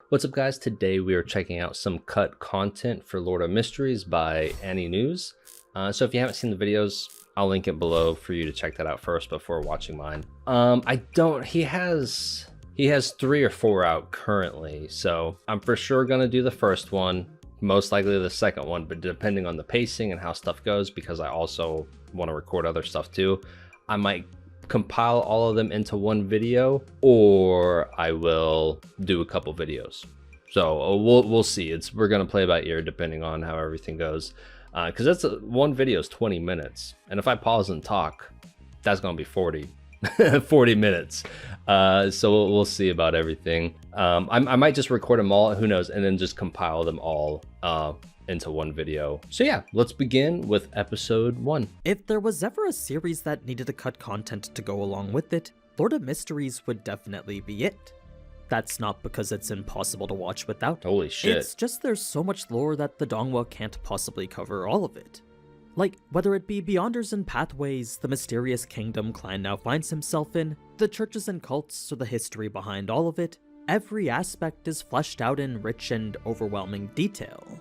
What's up, guys? Today we are checking out some cut content for Lord of Mysteries by Annie News. So if you haven't seen the videos, I'll link it below for you to check that out first before watching mine. He has 3 or 4 out currently, so I'm for sure gonna do the first one, most likely the second one, but depending on the pacing and how stuff goes, because I also want to record other stuff too, I might compile all of them into one video, or I will do a couple videos. So we'll see. We're gonna play by ear depending on how everything goes, because one video is 20 minutes, and if I pause and talk, that's gonna be 40 minutes. So we'll see about everything. I might just record them all, who knows, and then just compile them all into one video. So yeah, let's begin with episode 1. If there was ever a series that needed to cut content to go along with it, Lord of Mysteries would definitely be it. That's not because it's impossible to watch without. Holy shit. It's just there's so much lore that the Donghua can't possibly cover all of it. Like, whether it be Beyonders and Pathways, the mysterious kingdom Klein now finds himself in, the churches and cults, or the history behind all of it, every aspect is fleshed out in rich and overwhelming detail.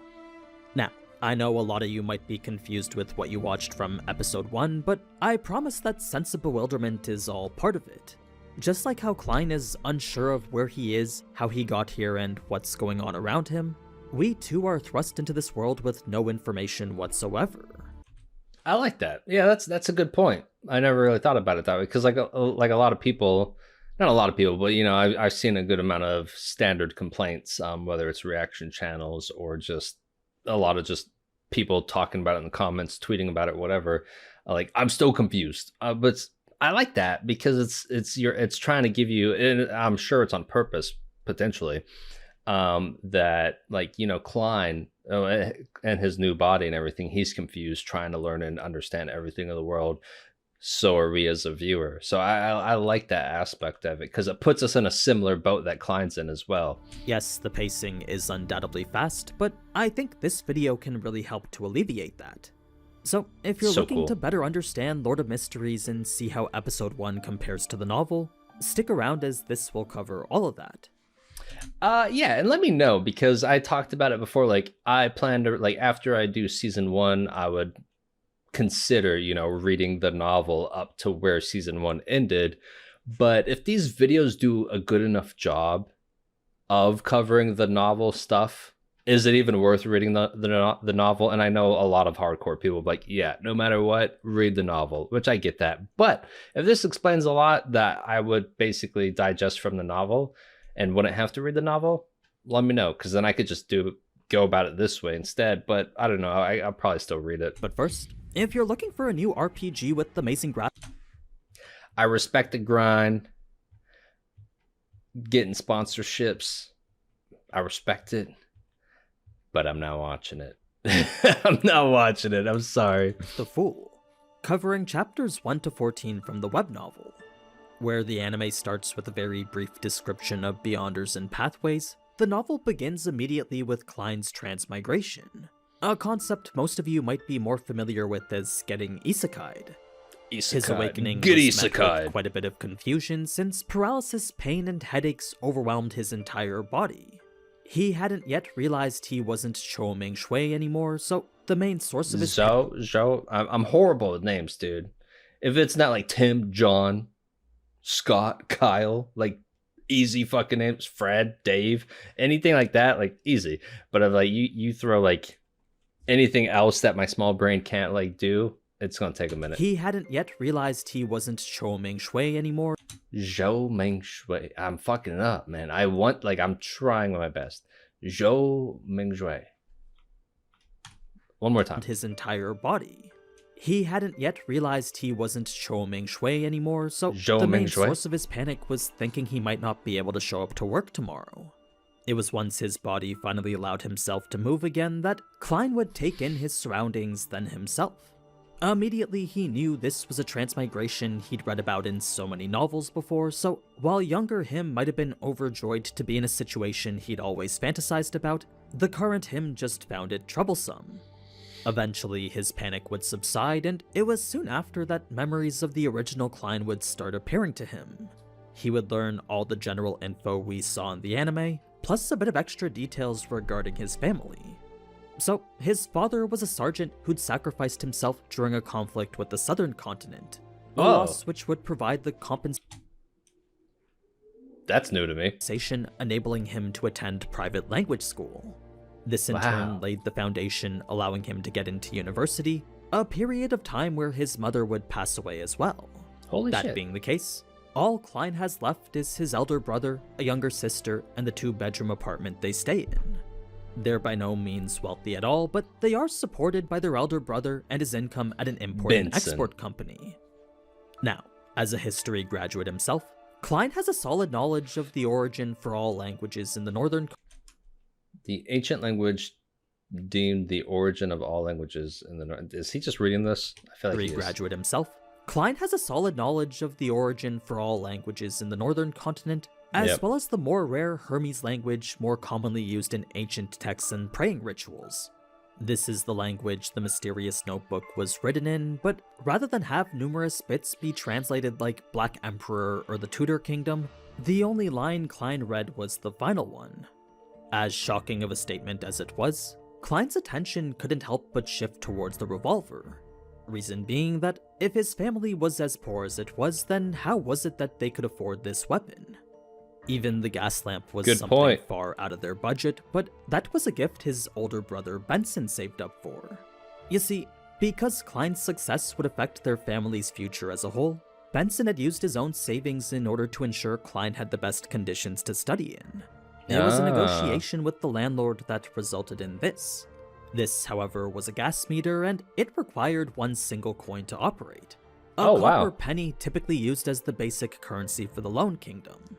Now, I know a lot of you might be confused with what you watched from episode 1, but I promise that sense of bewilderment is all part of it. Just like how Klein is unsure of where he is, how he got here, and what's going on around him, we too are thrust into this world with no information whatsoever. I like that. Yeah, that's a good point. I never really thought about it that way, because like a lot of people, not a lot of people, but you know, I've seen a good amount of standard complaints, whether it's reaction channels or just a lot of just people talking about it in the comments, tweeting about it, whatever. Like, I'm still confused, but I like that because it's trying to give you, and I'm sure it's on purpose potentially, that, like, you know, Klein and his new body and everything, he's confused, trying to learn and understand everything of the world. So are we as a viewer. So I like that aspect of it, because it puts us in a similar boat that Klein's in as well. Yes, the pacing is undoubtedly fast, but I think this video can really help to alleviate that. So if you're looking to better understand Lord of Mysteries and see how episode 1 compares to the novel, stick around, as this will cover all of that. Yeah, and let me know, because I talked about it before. Like, I plan to, like, after I do season 1, I would consider, you know, reading the novel up to where season 1 ended. But if these videos do a good enough job of covering the novel stuff, is it even worth reading the novel? And I know a lot of hardcore people like, yeah, no matter what, read the novel, which I get that. But if this explains a lot that I would basically digest from the novel and wouldn't have to read the novel, let me know, because then I could just go about it this way instead. But I don't know, I'll probably still read it. But first, if you're looking for a new RPG with amazing graphics, I respect the grind, getting sponsorships, I respect it, but I'm not watching it. I'm not watching it, I'm sorry. The Fool, covering chapters 1 to 14 from the web novel, where the anime starts with a very brief description of Beyonders and Pathways. The novel begins immediately with Klein's transmigration, a concept most of you might be more familiar with as getting isekai'd. His awakening was met with quite a bit of confusion, since paralysis, pain, and headaches overwhelmed his entire body. He hadn't yet realized he wasn't Chou Ming Shui anymore, so the main source of his— Zhou, I'm horrible with names, dude. If it's not like Tim, John, Scott, Kyle, like easy fucking names, Fred, Dave, anything like that, like easy. But if like you throw like anything else that my small brain can't like do, it's gonna take a minute. He hadn't yet realized he wasn't Chou Ming Shui anymore. Zhou Ming Shui. I'm fucking it up, man. I'm trying my best. Zhou Ming Shui. One more time. His entire body. He hadn't yet realized he wasn't Chou Ming Shui anymore, so the main source of his panic was thinking he might not be able to show up to work tomorrow. It was once his body finally allowed himself to move again that Klein would take in his surroundings, then himself. Immediately he knew this was a transmigration he'd read about in so many novels before, so while younger him might have been overjoyed to be in a situation he'd always fantasized about, the current him just found it troublesome. Eventually his panic would subside, and it was soon after that memories of the original Klein would start appearing to him. He would learn all the general info we saw in the anime, plus a bit of extra details regarding his family. So, his father was a sergeant who'd sacrificed himself during a conflict with the southern continent, a loss which would provide the compensation. That's new to me. Enabling him to attend private language school. This in turn laid the foundation, allowing him to get into university, a period of time where his mother would pass away as well. Holy shit. That being the case, all Klein has left is his elder brother, a younger sister, and the 2-bedroom apartment they stay in. They're by no means wealthy at all, but they are supported by their elder brother and his income at an import and export company. Now, as a history graduate himself, Klein has a solid knowledge of the origin for all languages in the northern. The ancient language deemed the origin of all languages in the north. Is he just reading this? I feel like he is. Graduate himself, Klein has a solid knowledge of the origin for all languages in the northern continent, as well as the more rare Hermes language more commonly used in ancient texts and praying rituals. This is the language the mysterious notebook was written in, but rather than have numerous bits be translated like Black Emperor or the Tudor Kingdom, the only line Klein read was the final one. As shocking of a statement as it was, Klein's attention couldn't help but shift towards the revolver. Reason being that if his family was as poor as it was, then how was it that they could afford this weapon? Even the gas lamp was something far out of their budget, but that was a gift his older brother Benson saved up for. You see, because Klein's success would affect their family's future as a whole, Benson had used his own savings in order to ensure Klein had the best conditions to study in. There was a negotiation with the landlord that resulted in this. This, however, was a gas meter, and it required one single coin to operate. A copper penny typically used as the basic currency for the Lone Kingdom.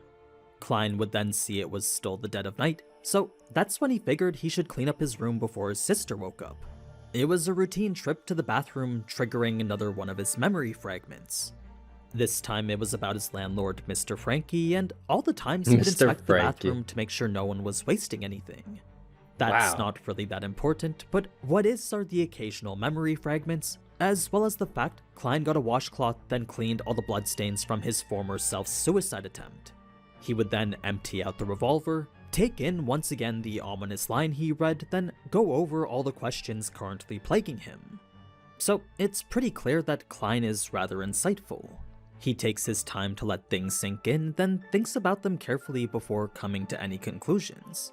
Klein would then see it was still the dead of night, so that's when he figured he should clean up his room before his sister woke up. It was a routine trip to the bathroom, triggering another one of his memory fragments. This time it was about his landlord, Mr. Frankie, and all the times he would inspect the bathroom to make sure no one was wasting anything. That's not really that important, but what is are the occasional memory fragments, as well as the fact Klein got a washcloth then cleaned all the bloodstains from his former self's suicide attempt. He would then empty out the revolver, take in once again the ominous line he read, then go over all the questions currently plaguing him. So it's pretty clear that Klein is rather insightful. He takes his time to let things sink in, then thinks about them carefully before coming to any conclusions.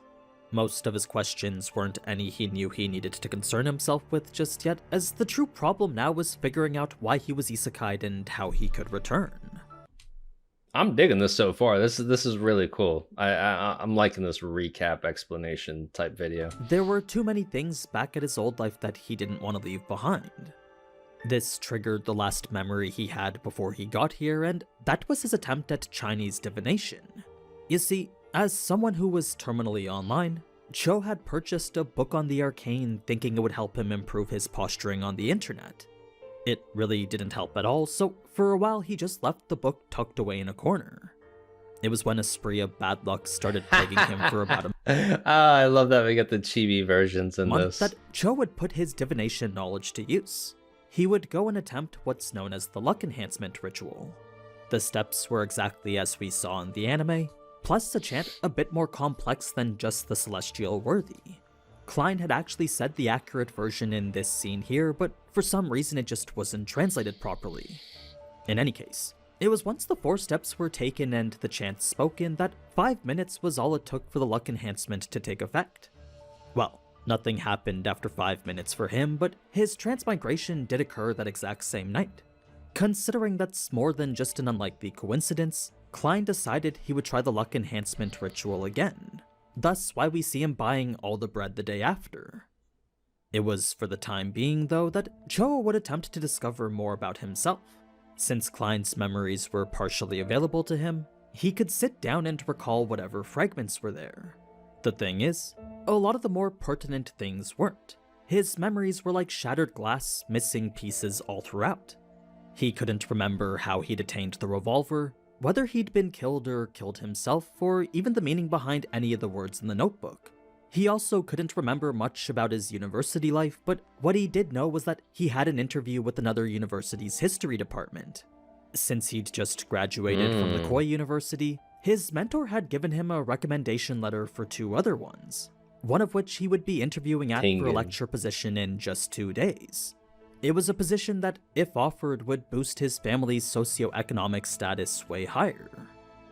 Most of his questions weren't any he knew he needed to concern himself with just yet, as the true problem now was figuring out why he was isekai'd and how he could return. I'm digging this so far. This is really cool. I'm liking this recap explanation type video. There were too many things back at his old life that he didn't want to leave behind. This triggered the last memory he had before he got here, and that was his attempt at Chinese divination. You see, as someone who was terminally online, Cho had purchased a book on the arcane thinking it would help him improve his posturing on the internet. It really didn't help at all, so for a while he just left the book tucked away in a corner. It was when a spree of bad luck started plaguing him for about I love that we get the chibi versions in this. That Cho would put his divination knowledge to use. He would go and attempt what's known as the luck enhancement ritual. The steps were exactly as we saw in the anime, plus a chant a bit more complex than just the celestial worthy. Klein had actually said the accurate version in this scene here, but for some reason it just wasn't translated properly. In any case, it was once the 4 steps were taken and the chant spoken that 5 minutes was all it took for the luck enhancement to take effect. Well, nothing happened after 5 minutes for him, but his transmigration did occur that exact same night. Considering that's more than just an unlikely coincidence, Klein decided he would try the luck enhancement ritual again. Thus why we see him buying all the bread the day after. It was for the time being, though, that Cho would attempt to discover more about himself. Since Klein's memories were partially available to him, he could sit down and recall whatever fragments were there. The thing is, a lot of the more pertinent things weren't. His memories were like shattered glass, missing pieces all throughout. He couldn't remember how he'd attained the revolver, whether he'd been killed or killed himself, or even the meaning behind any of the words in the notebook. He also couldn't remember much about his university life, but what he did know was that he had an interview with another university's history department. Since he'd just graduated from the Koi University, His mentor had given him a recommendation letter for 2 other ones, one of which he would be interviewing at for a lecture position in just 2 days. It was a position that, if offered, would boost his family's socioeconomic status way higher.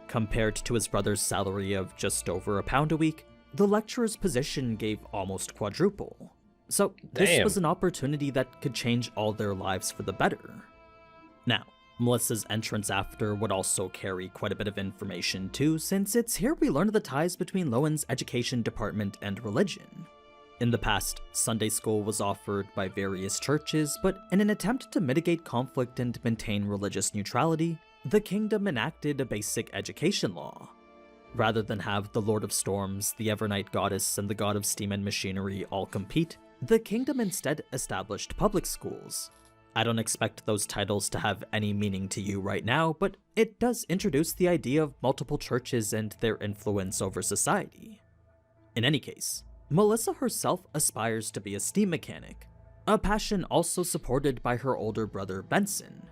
Compared to his brother's salary of just over £1 a week, the lecturer's position gave almost quadruple. So this was an opportunity that could change all their lives for the better. Now, Melissa's entrance after would also carry quite a bit of information too, since it's here we learn of the ties between Lowen's education department and religion. In the past, Sunday school was offered by various churches, but in an attempt to mitigate conflict and maintain religious neutrality, the kingdom enacted a basic education law. Rather than have the Lord of Storms, the Evernight Goddess, and the God of Steam and Machinery all compete, the kingdom instead established public schools. I don't expect those titles to have any meaning to you right now, but it does introduce the idea of multiple churches and their influence over society. In any case, Melissa herself aspires to be a steam mechanic, a passion also supported by her older brother Benson.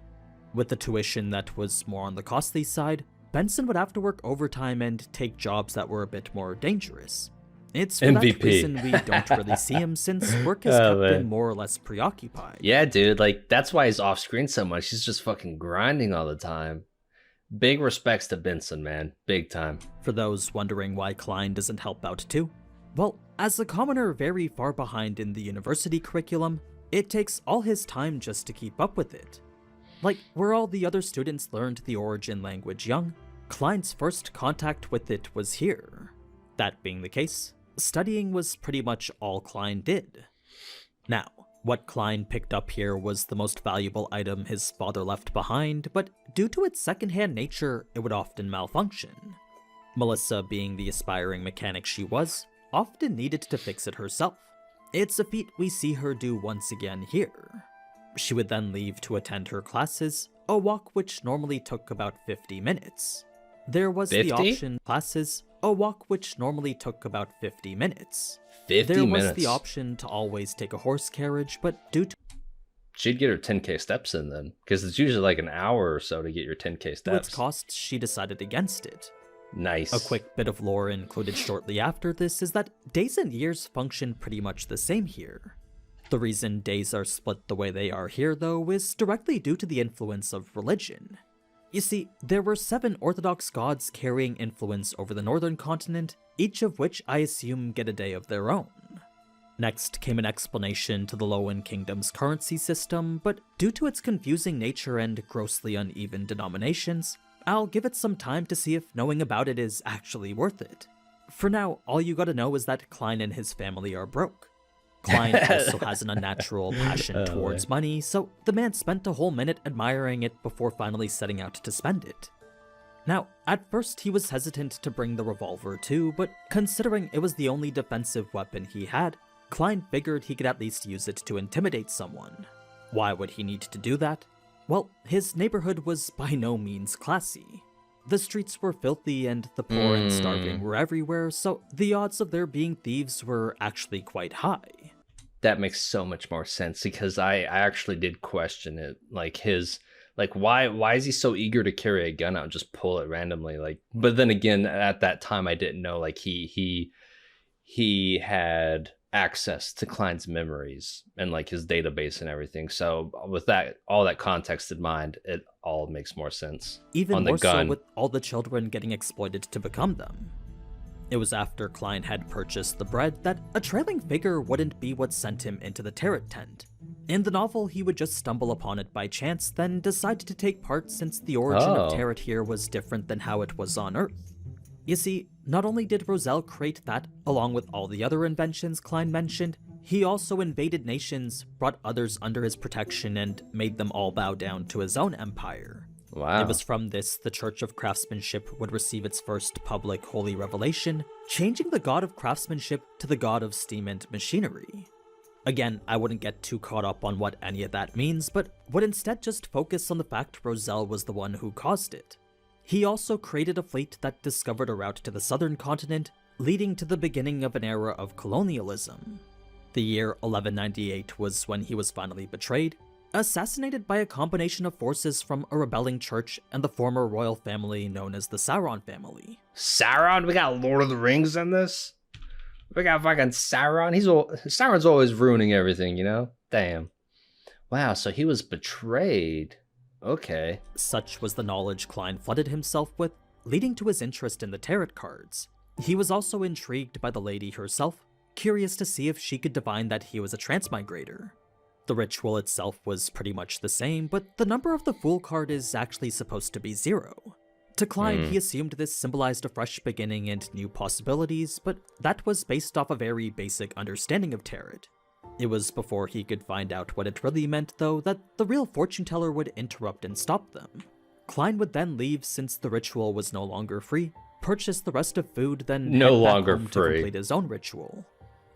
With the tuition that was more on the costly side, Benson would have to work overtime and take jobs that were a bit more dangerous. It's for MVP. that reason we don't really see him, since work has kept him more or less preoccupied. Yeah, dude, like, that's why he's off screen so much. He's just fucking grinding all the time. Big respects to Benson, man. Big time. For those wondering why Klein doesn't help out too, well, as a commoner very far behind in the university curriculum, it takes all his time just to keep up with it. Like where all the other students learned the origin language young, Klein's first contact with it was here. That being the case, studying was pretty much all Klein did. Now, what Klein picked up here was the most valuable item his father left behind, but due to its secondhand nature, it would often malfunction. Melissa, being the aspiring mechanic she was, often needed to fix it herself. It's a feat we see her do once again here. She would then leave to attend her classes, a walk which normally took about 50 minutes. There was 50? the option classes, a walk which normally took about 50 minutes. 50 there minutes. was the option to always take a horse carriage, but due to She'd get her 10k steps in then, because it's usually like an hour or so to get your 10k steps. its costs, she decided against it. Nice. A quick bit of lore included shortly after this is that days and years function pretty much the same here. The reason days are split the way they are here, though, is directly due to the influence of religion. You see, there were 7 Orthodox gods carrying influence over the northern continent, each of which I assume get a day of their own. Next came an explanation to the Lowen Kingdom's currency system, but due to its confusing nature and grossly uneven denominations, I'll give it some time to see if knowing about it is actually worth it. For now, all you gotta know is that Klein and his family are broke. Klein also has an unnatural passion towards money, so the man spent a whole minute admiring it before finally setting out to spend it. Now, at first he was hesitant to bring the revolver too, but considering it was the only defensive weapon he had, Klein figured he could at least use it to intimidate someone. Why would he need to do that? Well, his neighborhood was by no means classy. The streets were filthy and the poor and starving were everywhere, so the odds of there being thieves were actually quite high. That makes so much more sense, because I actually did question it. Like why is he so eager to carry a gun out and just pull it randomly? Like, but then again, at that time I didn't know like he had access to Klein's memories and like his database and everything. So with that, all that context in mind, it all makes more sense. Even on the more gun. so with all the children getting exploited to become them. It was after Klein had purchased the bread that a trailing figure wouldn't be what sent him into the Tarot tent. In the novel, he would just stumble upon it by chance, then decide to take part since the origin of Tarot here was different than how it was on Earth. You see, not only did Roselle create that, along with all the other inventions Klein mentioned, he also invaded nations, brought others under his protection, and made them all bow down to his own empire. Wow. It was from this the Church of Craftsmanship would receive its first public holy revelation, changing the god of craftsmanship to the god of steam and machinery. Again, I wouldn't get too caught up on what any of that means, but would instead just focus on the fact Roselle was the one who caused it. He also created a fleet that discovered a route to the southern continent, leading to the beginning of an era of colonialism. The year 1198 was when he was finally betrayed, assassinated by a combination of forces from a rebelling church and the former royal family known as the Sauron family. Sauron? We got Lord of the Rings in this? We got fucking Sauron? Sauron's always ruining everything, you know? Damn. Wow, so he was betrayed. Okay. Such was the knowledge Klein flooded himself with, leading to his interest in the tarot cards. He was also intrigued by the lady herself, curious to see if she could divine that he was a transmigrator. The ritual itself was pretty much the same, but the number of the Fool card is actually supposed to be 0. To Klein, he assumed this symbolized a fresh beginning and new possibilities, but that was based off a very basic understanding of tarot. It was before he could find out what it really meant, though, that the real fortune teller would interrupt and stop them. Klein would then leave since the ritual was no longer free, purchase the rest of food, then head back home to complete his own ritual.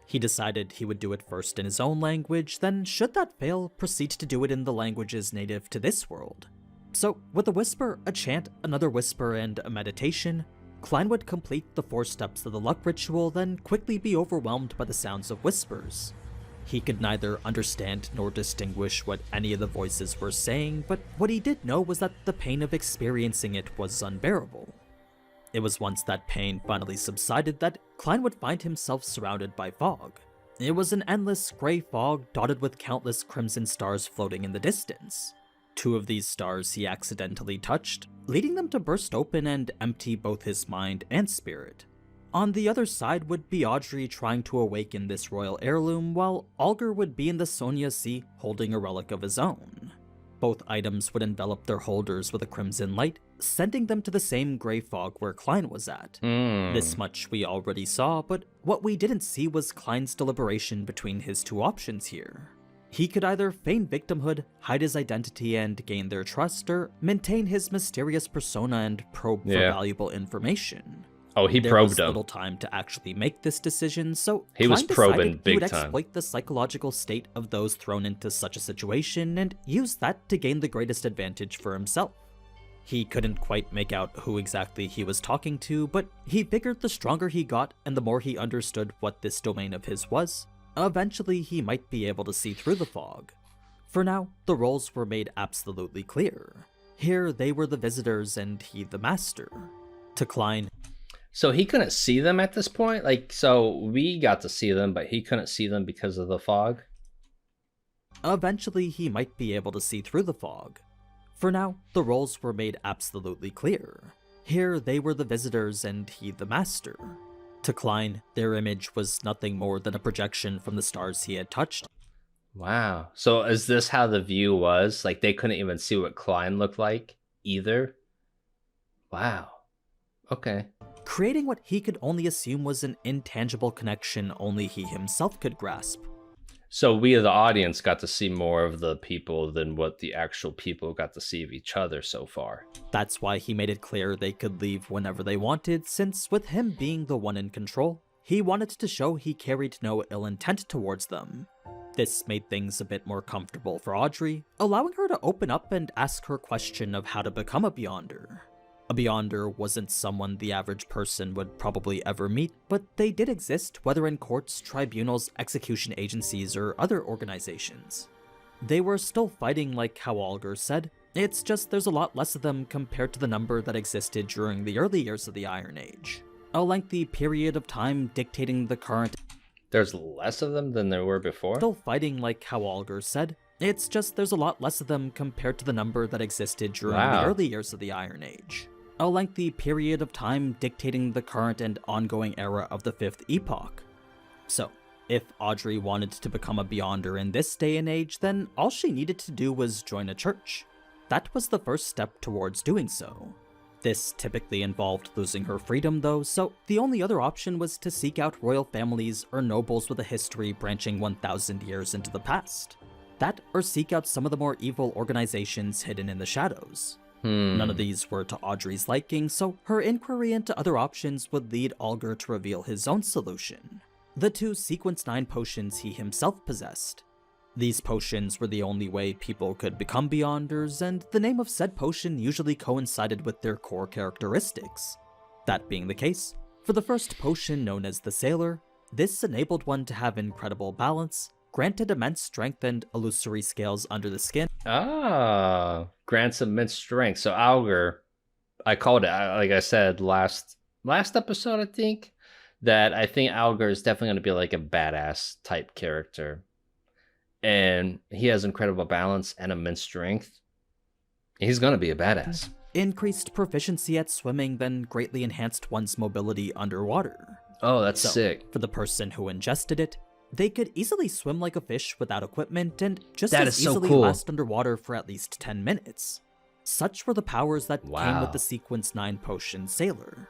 He decided he would do it first in his own language, then should that fail, proceed to do it in the languages native to this world. So, with a whisper, a chant, another whisper, and a meditation, Klein would complete the 4 steps of the luck ritual, then quickly be overwhelmed by the sounds of whispers. He could neither understand nor distinguish what any of the voices were saying, but what he did know was that the pain of experiencing it was unbearable. It was once that pain finally subsided that Klein would find himself surrounded by fog. It was an endless gray fog dotted with countless crimson stars floating in the distance. 2 of these stars he accidentally touched, leading them to burst open and empty both his mind and spirit. On the other side would be Audrey trying to awaken this royal heirloom, while Alger would be in the Sonia Sea holding a relic of his own. Both items would envelop their holders with a crimson light, sending them to the same gray fog where Klein was at. This much we already saw, but what we didn't see was Klein's deliberation between his 2 options here. He could either feign victimhood, hide his identity and gain their trust, or maintain his mysterious persona and probe for valuable information. Oh, he there probed was him. Little time to actually make this decision, so he was probing big he would time. Exploit the psychological state of those thrown into such a situation and use that to gain the greatest advantage for himself. He couldn't quite make out who exactly he was talking to, but he figured the stronger he got and the more he understood what this domain of his was, eventually he might be able to see through the fog. For now, the roles were made absolutely clear. Here they were the visitors and he the master. To Klein, so he couldn't see them at this point? Like, so we got to see them, but he couldn't see them because of the fog? Eventually, he might be able to see through the fog. For now, the roles were made absolutely clear. Here they were the visitors and he the master. To Klein, their image was nothing more than a projection from the stars he had touched. Wow. So is this how the view was? Like, they couldn't even see what Klein looked like either? Wow. Okay. Creating what he could only assume was an intangible connection only he himself could grasp. So we, the audience, got to see more of the people than what the actual people got to see of each other so far. That's why he made it clear they could leave whenever they wanted, since with him being the one in control, he wanted to show he carried no ill intent towards them. This made things a bit more comfortable for Audrey, allowing her to open up and ask her question of how to become a Beyonder. A Beyonder wasn't someone the average person would probably ever meet, but they did exist, whether in courts, tribunals, execution agencies, or other organizations. They were still fighting like how Alger said, it's just there's a lot less of them compared to the number that existed during the early years of the Iron Age. A lengthy period of time dictating the current. There's less of them than there were before? Still fighting like how Alger said, it's just there's a lot less of them compared to the number that existed during the early years of the Iron Age. A lengthy period of time dictating the current and ongoing era of the 5th epoch. So, if Audrey wanted to become a Beyonder in this day and age, then all she needed to do was join a church. That was the first step towards doing so. This typically involved losing her freedom though, so the only other option was to seek out royal families or nobles with a history branching 1,000 years into the past. That or seek out some of the more evil organizations hidden in the shadows. None of these were to Audrey's liking, so her inquiry into other options would lead Alger to reveal his own solution. The 2 Sequence 9 potions he himself possessed. These potions were the only way people could become Beyonders, and the name of said potion usually coincided with their core characteristics. That being the case, for the first potion known as the Sailor, this enabled one to have incredible balance, granted immense strength and illusory scales under the skin, Ah, grants immense strength. So Augur, I called it, like I said last episode, I think, that I think Augur is definitely going to be like a badass type character. And he has incredible balance and immense strength. He's going to be a badass. Increased proficiency at swimming then greatly enhanced one's mobility underwater. Oh, that's sick. For the person who ingested it, they could easily swim like a fish without equipment and just as easily last underwater for at least 10 minutes. Such were the powers that came with the Sequence 9 potion Sailor.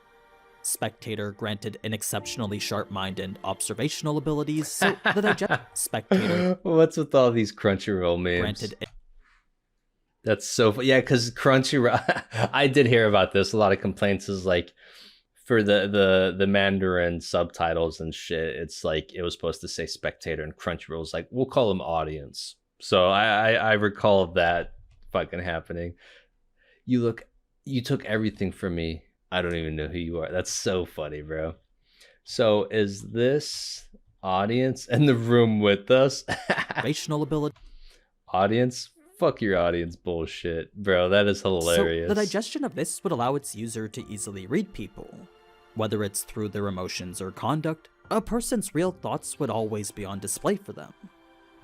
Spectator granted an exceptionally sharp mind and observational abilities, so the digest Spectator. What's with all these Crunchyroll memes? Granted. That's so funny. Yeah, because Crunchyroll, I did hear about this. A lot of complaints is like, for the Mandarin subtitles and shit, it's like it was supposed to say spectator, and Crunchyroll's like, we'll call them audience. So I recall that fucking happening. You took everything from me. I don't even know who you are. That's so funny, bro. So is this audience in the room with us? Rational ability. Audience? Fuck your audience bullshit, bro. That is hilarious. So the digestion of this would allow its user to easily read people. Whether it's through their emotions or conduct, a person's real thoughts would always be on display for them.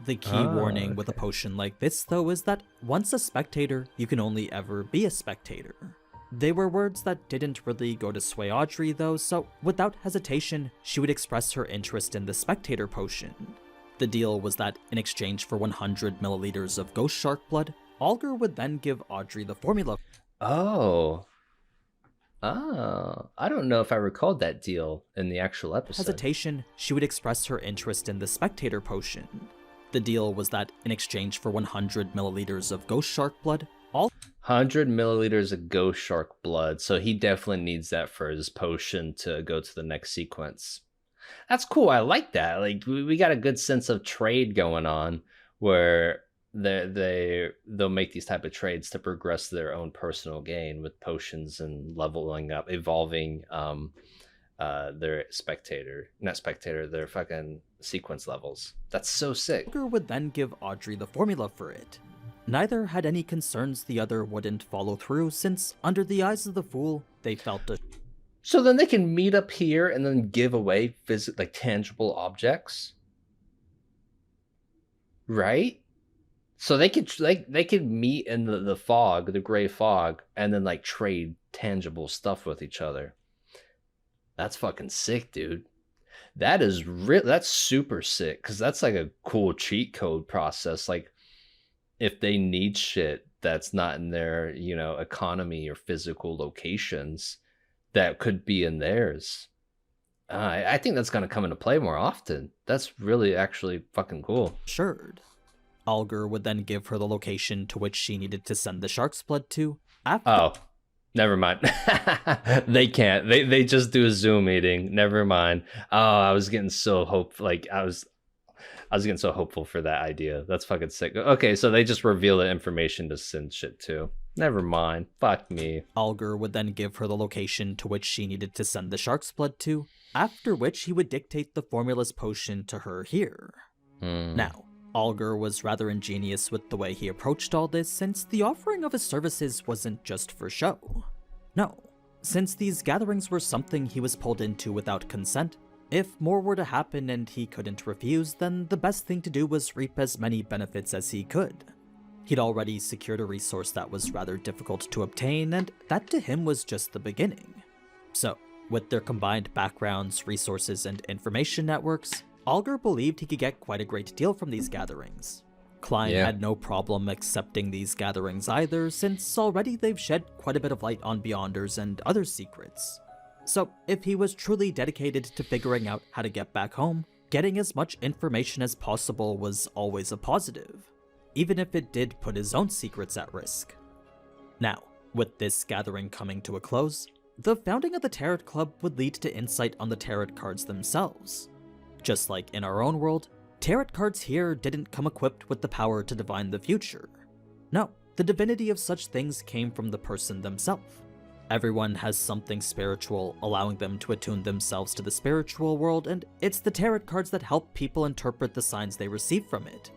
The key warning with a potion like this, though, is that once a spectator, you can only ever be a spectator. They were words that didn't really go to sway Audrey, though, so without hesitation, she would express her interest in the spectator potion. The deal was that in exchange for 100 milliliters of ghost shark blood, Augur would then give Audrey the formula. Oh, I don't know if I recalled that deal in the actual episode. Hesitation, she would express her interest in the spectator potion. The deal was that in exchange for 100 milliliters of ghost shark blood, 100 milliliters of ghost shark blood, so he definitely needs that for his potion to go to the next sequence. That's cool. I like that. Like we got a good sense of trade going on, where they'll make these type of trades to progress their own personal gain with potions and leveling up, evolving their their fucking sequence levels. That's so sick. Augur would then give Audrey the formula for it. Neither had any concerns the other wouldn't follow through, since under the eyes of the fool, they felt a... So then they can meet up here and then give away tangible objects, right? So they could meet in the fog, the gray fog, and then like trade tangible stuff with each other. That's fucking sick, dude. That's super sick, because that's like a cool cheat code process. Like if they need shit that's not in their, economy or physical locations, that could be in theirs. I think that's going to come into play more often. That's really actually fucking cool. Assured. Augur would then give her the location to which she needed to send the shark's blood to. Oh, never mind. They can't. They just do a Zoom meeting. Never mind. Oh, I was getting so hopeful. Like I was getting so hopeful for that idea. That's fucking sick. Okay, so they just reveal the information to send shit to. Never mind. Fuck me. Augur would then give her the location to which she needed to send the shark's blood to, after which he would dictate the formula's potion to her here. Now, Augur was rather ingenious with the way he approached all this, since the offering of his services wasn't just for show. No, since these gatherings were something he was pulled into without consent, if more were to happen and he couldn't refuse, then the best thing to do was reap as many benefits as he could. He'd already secured a resource that was rather difficult to obtain, and that to him was just the beginning. So, with their combined backgrounds, resources, and information networks, Augur believed he could get quite a great deal from these gatherings. Klein had no problem accepting these gatherings either, since already they've shed quite a bit of light on Beyonders and other secrets. So, if he was truly dedicated to figuring out how to get back home, getting as much information as possible was always a positive, even if it did put his own secrets at risk. Now, with this gathering coming to a close, the founding of the Tarot Club would lead to insight on the tarot cards themselves. Just like in our own world, tarot cards here didn't come equipped with the power to divine the future. No, the divinity of such things came from the person themselves. Everyone has something spiritual, allowing them to attune themselves to the spiritual world, and it's the tarot cards that help people interpret the signs they receive from it.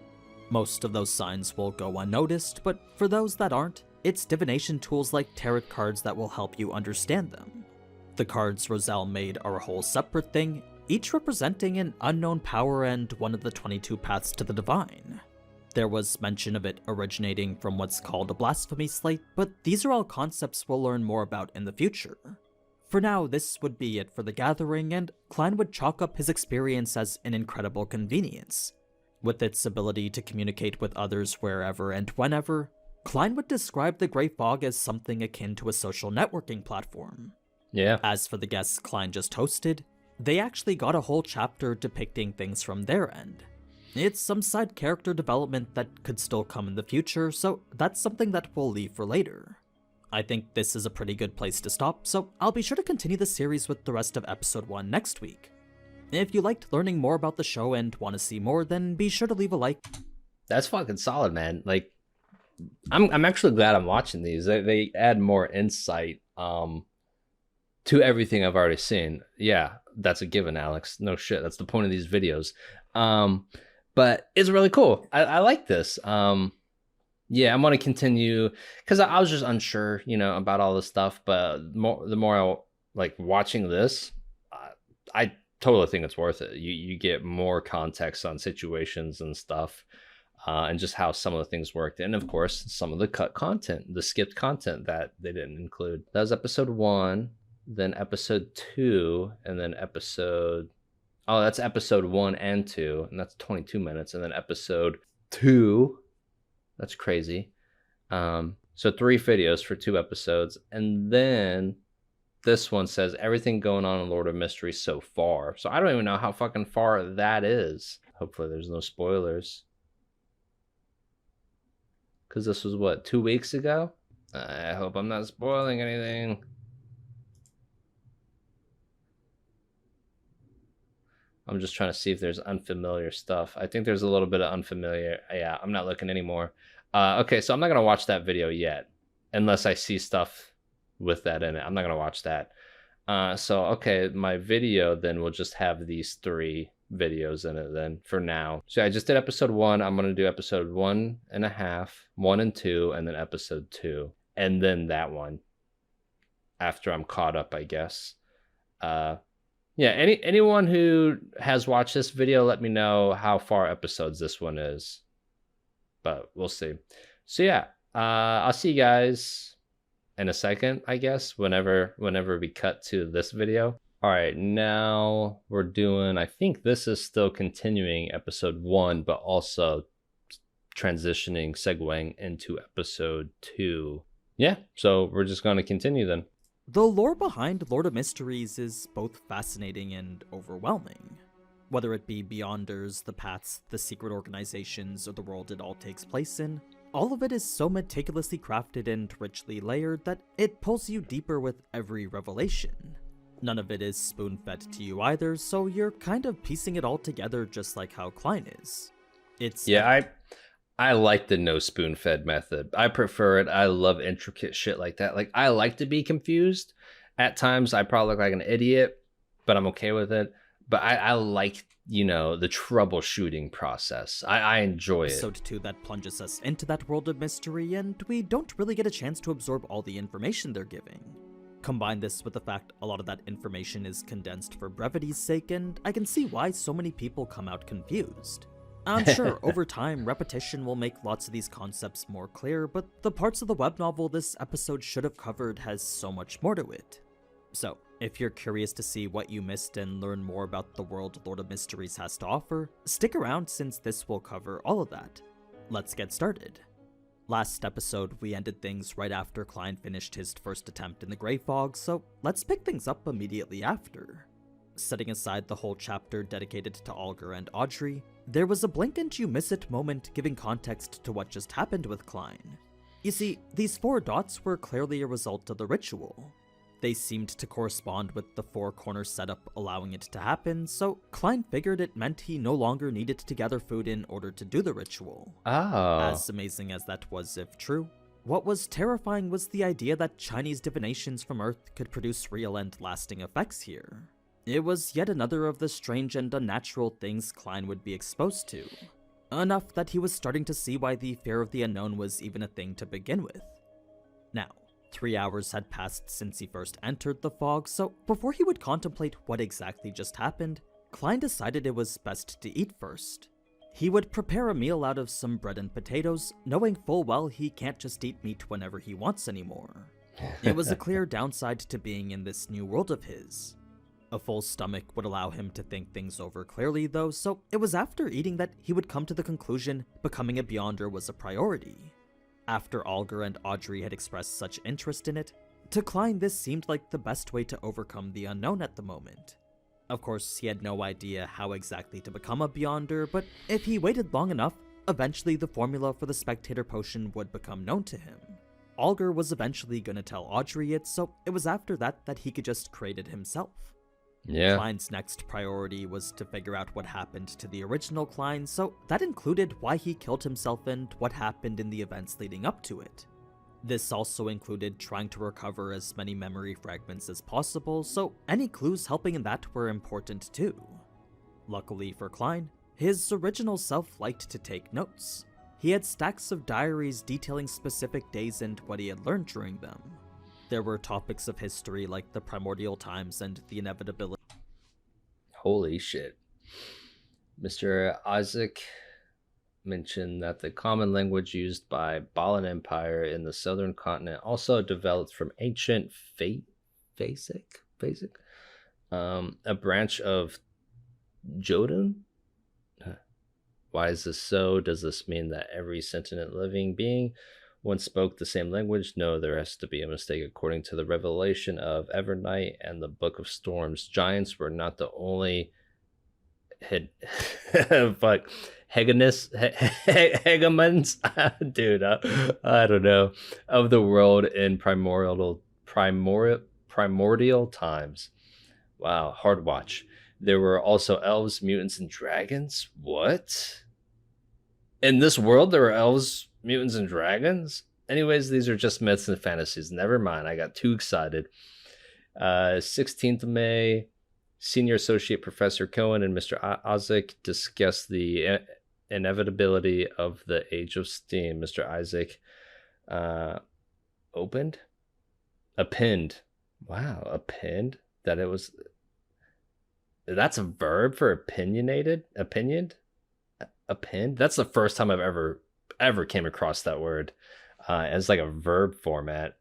Most of those signs will go unnoticed, but for those that aren't, it's divination tools like tarot cards that will help you understand them. The cards Roselle made are a whole separate thing, each representing an unknown power and one of the 22 paths to the divine. There was mention of it originating from what's called a blasphemy slate, but these are all concepts we'll learn more about in the future. For now, this would be it for the gathering, and Klein would chalk up his experience as an incredible convenience. With its ability to communicate with others wherever and whenever, Klein would describe the Grey Fog as something akin to a social networking platform. Yeah. As for the guests Klein just hosted, they actually got a whole chapter depicting things from their end. It's some side character development that could still come in the future, so that's something that we'll leave for later. I think this is a pretty good place to stop, so I'll be sure to continue the series with the rest of episode 1 next week. If you liked learning more about the show and want to see more, then be sure to leave a like. That's fucking solid, man. Like, I'm actually glad I'm watching these. They add more insight to everything I've already seen. Yeah, that's a given, Alex. No shit. That's the point of these videos. But it's really cool. I like this. Yeah, I'm gonna continue because I was just unsure, about all this stuff. But the more I like watching this, I totally think it's worth it. You get more context on situations and stuff, and just how some of the things worked, and of course some of the cut content, the skipped content that they didn't include. That was episode 1, then episode 2, and then that's episode 1 and 2, and that's 22 minutes, and then episode 2. That's crazy. So 3 videos for 2 episodes, and then this one says everything going on in Lord of Mysteries so far. So I don't even know how fucking far that is. Hopefully there's no spoilers. Because this was, what, 2 weeks ago? I hope I'm not spoiling anything. I'm just trying to see if there's unfamiliar stuff. I think there's a little bit of unfamiliar. Yeah, I'm not looking anymore. Okay, so I'm not going to watch that video yet. Unless I see stuff with that in it. I'm not going to watch that. Okay, my video then will just have these 3 videos in it then for now. So I just did episode 1. I'm going to do episode 1.5, 1 and 2, and then episode 2. And then that one after I'm caught up, I guess. Yeah, anyone who has watched this video, let me know how far episodes this one is. But we'll see. So yeah, I'll see you guys in a second, I guess, whenever we cut to this video. All right, now we're doing, I think this is still continuing episode 1, but also transitioning, segueing into episode 2. Yeah, so we're just going to continue then. The lore behind Lord of Mysteries is both fascinating and overwhelming. Whether it be Beyonders, the paths, the secret organizations, or the world it all takes place in, all of it is so meticulously crafted and richly layered that it pulls you deeper with every revelation. None of it is spoon-fed to you either, so you're kind of piecing it all together just like how Klein is. I like the no spoon-fed method. I prefer it. I love intricate shit like that. Like, I like to be confused. At times, I probably look like an idiot, but I'm okay with it. But I like, the troubleshooting process. I enjoy it. Episode 2 that plunges us into that world of mystery, and we don't really get a chance to absorb all the information they're giving. Combine this with the fact a lot of that information is condensed for brevity's sake, and I can see why so many people come out confused. I'm sure over time, repetition will make lots of these concepts more clear, but the parts of the web novel this episode should have covered has so much more to it. So, if you're curious to see what you missed and learn more about the world Lord of Mysteries has to offer, stick around since this will cover all of that. Let's get started. Last episode, we ended things right after Klein finished his first attempt in the Grey Fog, so let's pick things up immediately after. Setting aside the whole chapter dedicated to Alger and Audrey, there was a blink and you miss it moment giving context to what just happened with Klein. You see, these 4 dots were clearly a result of the ritual. They seemed to correspond with the 4-corner setup allowing it to happen, so Klein figured it meant he no longer needed to gather food in order to do the ritual. Oh. As amazing as that was if true, what was terrifying was the idea that Chinese divinations from Earth could produce real and lasting effects here. It was yet another of the strange and unnatural things Klein would be exposed to. enough that he was starting to see why the fear of the unknown was even a thing to begin with. Now, 3 hours had passed since he first entered the fog, so before he would contemplate what exactly just happened, Klein decided it was best to eat first. He would prepare a meal out of some bread and potatoes, knowing full well he can't just eat meat whenever he wants anymore. It was a clear downside to being in this new world of his. A full stomach would allow him to think things over clearly though, so it was after eating that he would come to the conclusion becoming a Beyonder was a priority. After Alger and Audrey had expressed such interest in it, to Klein this seemed like the best way to overcome the unknown at the moment. Of course, he had no idea how exactly to become a Beyonder, but if he waited long enough, eventually the formula for the Spectator Potion would become known to him. Alger was eventually gonna tell Audrey it, so it was after that that he could just create it himself. Yeah. Klein's next priority was to figure out what happened to the original Klein, so that included why he killed himself and what happened in the events leading up to it. This also included trying to recover as many memory fragments as possible, so any clues helping in that were important too. Luckily for Klein, his original self liked to take notes. He had stacks of diaries detailing specific days and what he had learned during them. There were topics of history like the primordial times and the inevitability. Holy shit. Mr. Isaac mentioned that the common language used by Balan Empire in the southern continent also developed from ancient Basic, a branch of Jotun. Why is this so? Does this mean that every sentient living being once spoke the same language? No, there has to be a mistake. According to the revelation of Evernight and the Book of Storms, giants were not the only hegemons, dude, I don't know, of the world in primordial times. Wow, hard watch. There were also elves, mutants, and dragons. What? In this world, there were elves, mutants, and dragons? Anyways, these are just myths and fantasies. Never mind. I got too excited. 16th of May, Senior Associate Professor Cohen and Mr. Isaac discussed the inevitability of the Age of Steam. Mr. Isaac appended. Wow, append? That it was... That's a verb for opinionated? Opinioned? Append? That's the first time I've ever came across that word as like a verb format.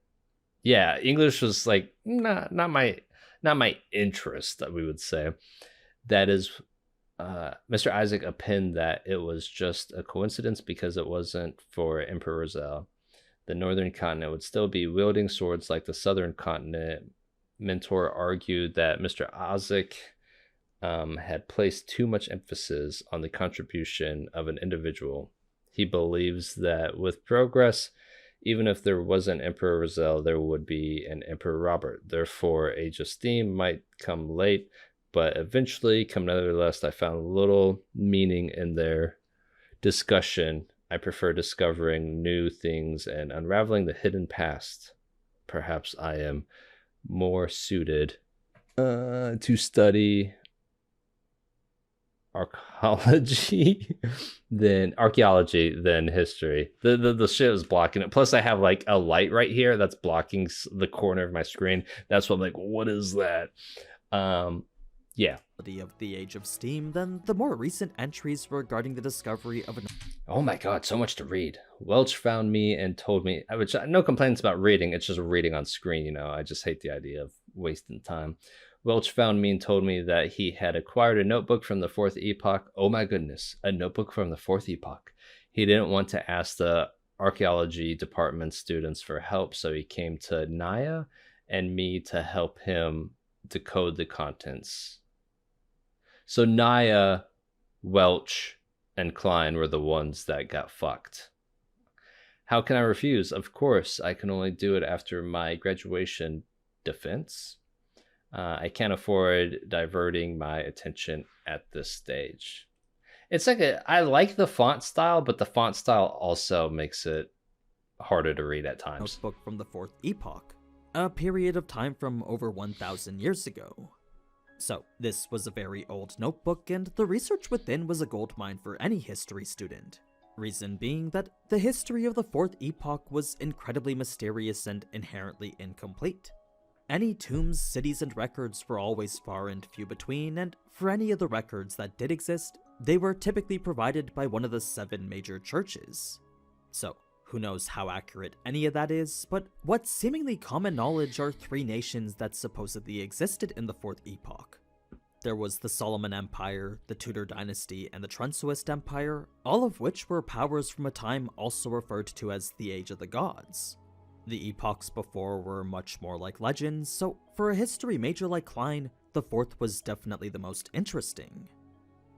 Yeah, English was like not my interest, that we would say. That is, Mr. Isaac opined that it was just a coincidence because it wasn't for Emperor Zell. The northern continent would still be wielding swords like the southern continent. Mentor argued that Mr. Isaac had placed too much emphasis on the contribution of an individual. He believes that with progress, even if there wasn't Emperor Rizal, there would be an Emperor Robert. Therefore, Age of Steam might come late, but eventually come nevertheless. I found little meaning in their discussion. I prefer discovering new things and unraveling the hidden past. Perhaps I am more suited to study archaeology than history. The shit is blocking it. Plus I have like a light right here that's blocking the corner of my screen. That's what I'm like, what is that? Yeah. Of the Age of Steam than the more recent entries regarding the discovery of an... Oh my god, so much to read. Welch found me and told me, which no complaints about reading, it's just reading on screen, you know. I just hate the idea of wasting time. Welch found me and told me that he had acquired a notebook from the Fourth Epoch. Oh my goodness, a notebook from the Fourth Epoch. He didn't want to ask the archaeology department students for help, so he came to Naya and me to help him decode the contents. So Naya, Welch, and Klein were the ones that got fucked. How can I refuse? Of course, I can only do it after my graduation defense. I can't afford diverting my attention at this stage. It's like I like the font style, but the font style also makes it harder to read at times. Notebook from the Fourth Epoch, a period of time from over 1,000 years ago. So, this was a very old notebook, and the research within was a goldmine for any history student. Reason being that the history of the Fourth Epoch was incredibly mysterious and inherently incomplete. Any tombs, cities, and records were always far and few between, and for any of the records that did exist, they were typically provided by one of the 7 major churches. So, who knows how accurate any of that is, but what's seemingly common knowledge are 3 nations that supposedly existed in the Fourth Epoch. There was the Solomon Empire, the Tudor Dynasty, and the Trunsuist Empire, all of which were powers from a time also referred to as the Age of the Gods. The epochs before were much more like legends, so for a history major like Klein, the fourth was definitely the most interesting.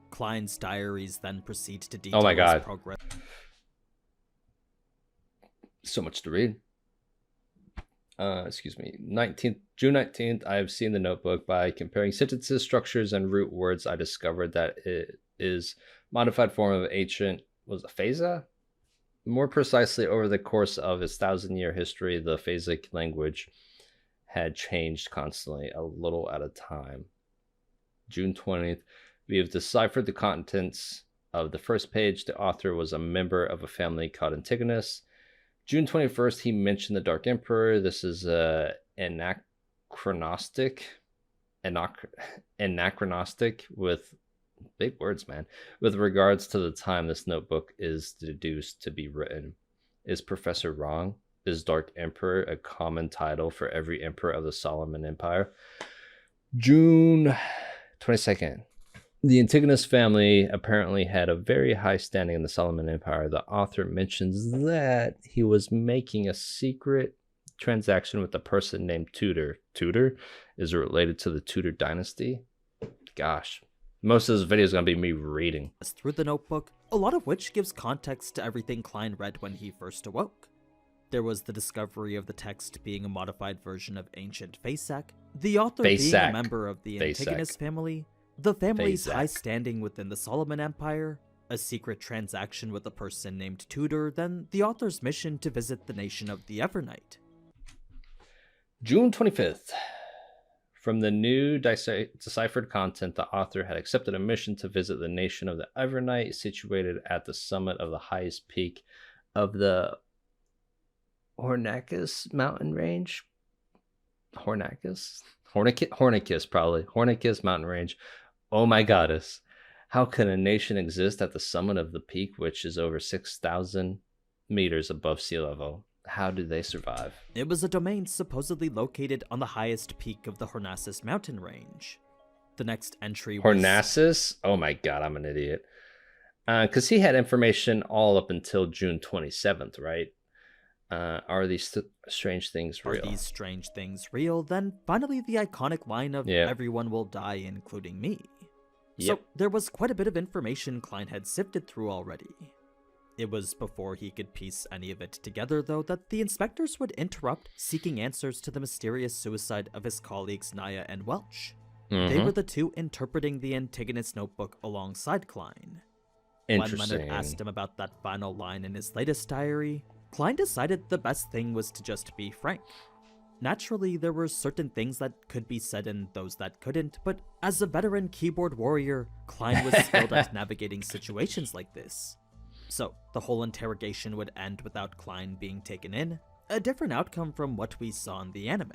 Klein's diaries then proceed to detail his progress. So much to read. Excuse me. June 19th, I have seen the notebook. By comparing sentences, structures, and root words, I discovered that it is modified form of ancient, was it Phasa? More precisely, over the course of its 1,000-year history, the Phasic language had changed constantly, a little at a time. June 20th, we have deciphered the contents of the first page. The author was a member of a family called Antigonus. June 21st, he mentioned the Dark Emperor. This is anachronistic with big words, man. With regards to the time this notebook is deduced to be written. Is Professor wrong? Is Dark Emperor a common title for every emperor of the Solomon Empire? June 22nd. The Antigonus family apparently had a very high standing in the Solomon Empire. The author mentions that he was making a secret transaction with a person named Tudor. Tudor is related to the Tudor dynasty. Gosh, most of this video is going to be me reading through the notebook, a lot of which gives context to everything Klein read when he first awoke. There was the discovery of the text being a modified version of ancient Phasac, the author being a member of the Antigonus family, the family's high standing within the Solomon Empire, a secret transaction with a person named Tudor, then the author's mission to visit the nation of the Evernight. June 25th. From the new deciphered content, the author had accepted a mission to visit the nation of the Evernight, situated at the summit of the highest peak of the Hornicus mountain range. Hornicus probably. Hornicus mountain range. Oh my goddess. How can a nation exist at the summit of the peak, which is over 6,000 meters above sea level? How do they survive? It was a domain supposedly located on the highest peak of the Hornicus mountain range. The next entry was... Hornicus? Oh my god, I'm an idiot. Because he had information all up until June 27th, right? Are these strange things real? Are these strange things real? Then finally the iconic line of everyone will die, including me. So there was quite a bit of information Klein had sifted through already. It was before he could piece any of it together, though, that the inspectors would interrupt, seeking answers to the mysterious suicide of his colleagues Naya and Welch. They were the two interpreting the Antigonus notebook alongside Klein. When Leonard asked him about that final line in his latest diary, Klein decided the best thing was to just be frank. Naturally, there were certain things that could be said and those that couldn't, but as a veteran keyboard warrior, Klein was skilled at navigating situations like this. So, the whole interrogation would end without Klein being taken in, a different outcome from what we saw in the anime.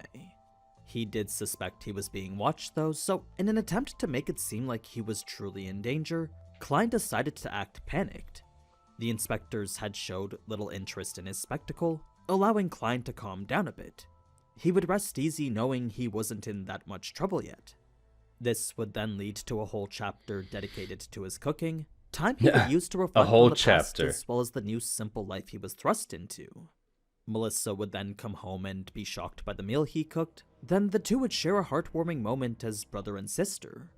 He did suspect he was being watched though, so in an attempt to make it seem like he was truly in danger, Klein decided to act panicked. The inspectors had showed little interest in his spectacle, allowing Klein to calm down a bit. He would rest easy knowing he wasn't in that much trouble yet. This would then lead to a whole chapter dedicated to his cooking, time he would use to reflect on the past as well as the new simple life he was thrust into. Melissa would then come home and be shocked by the meal he cooked, then the two would share a heartwarming moment as brother and sister.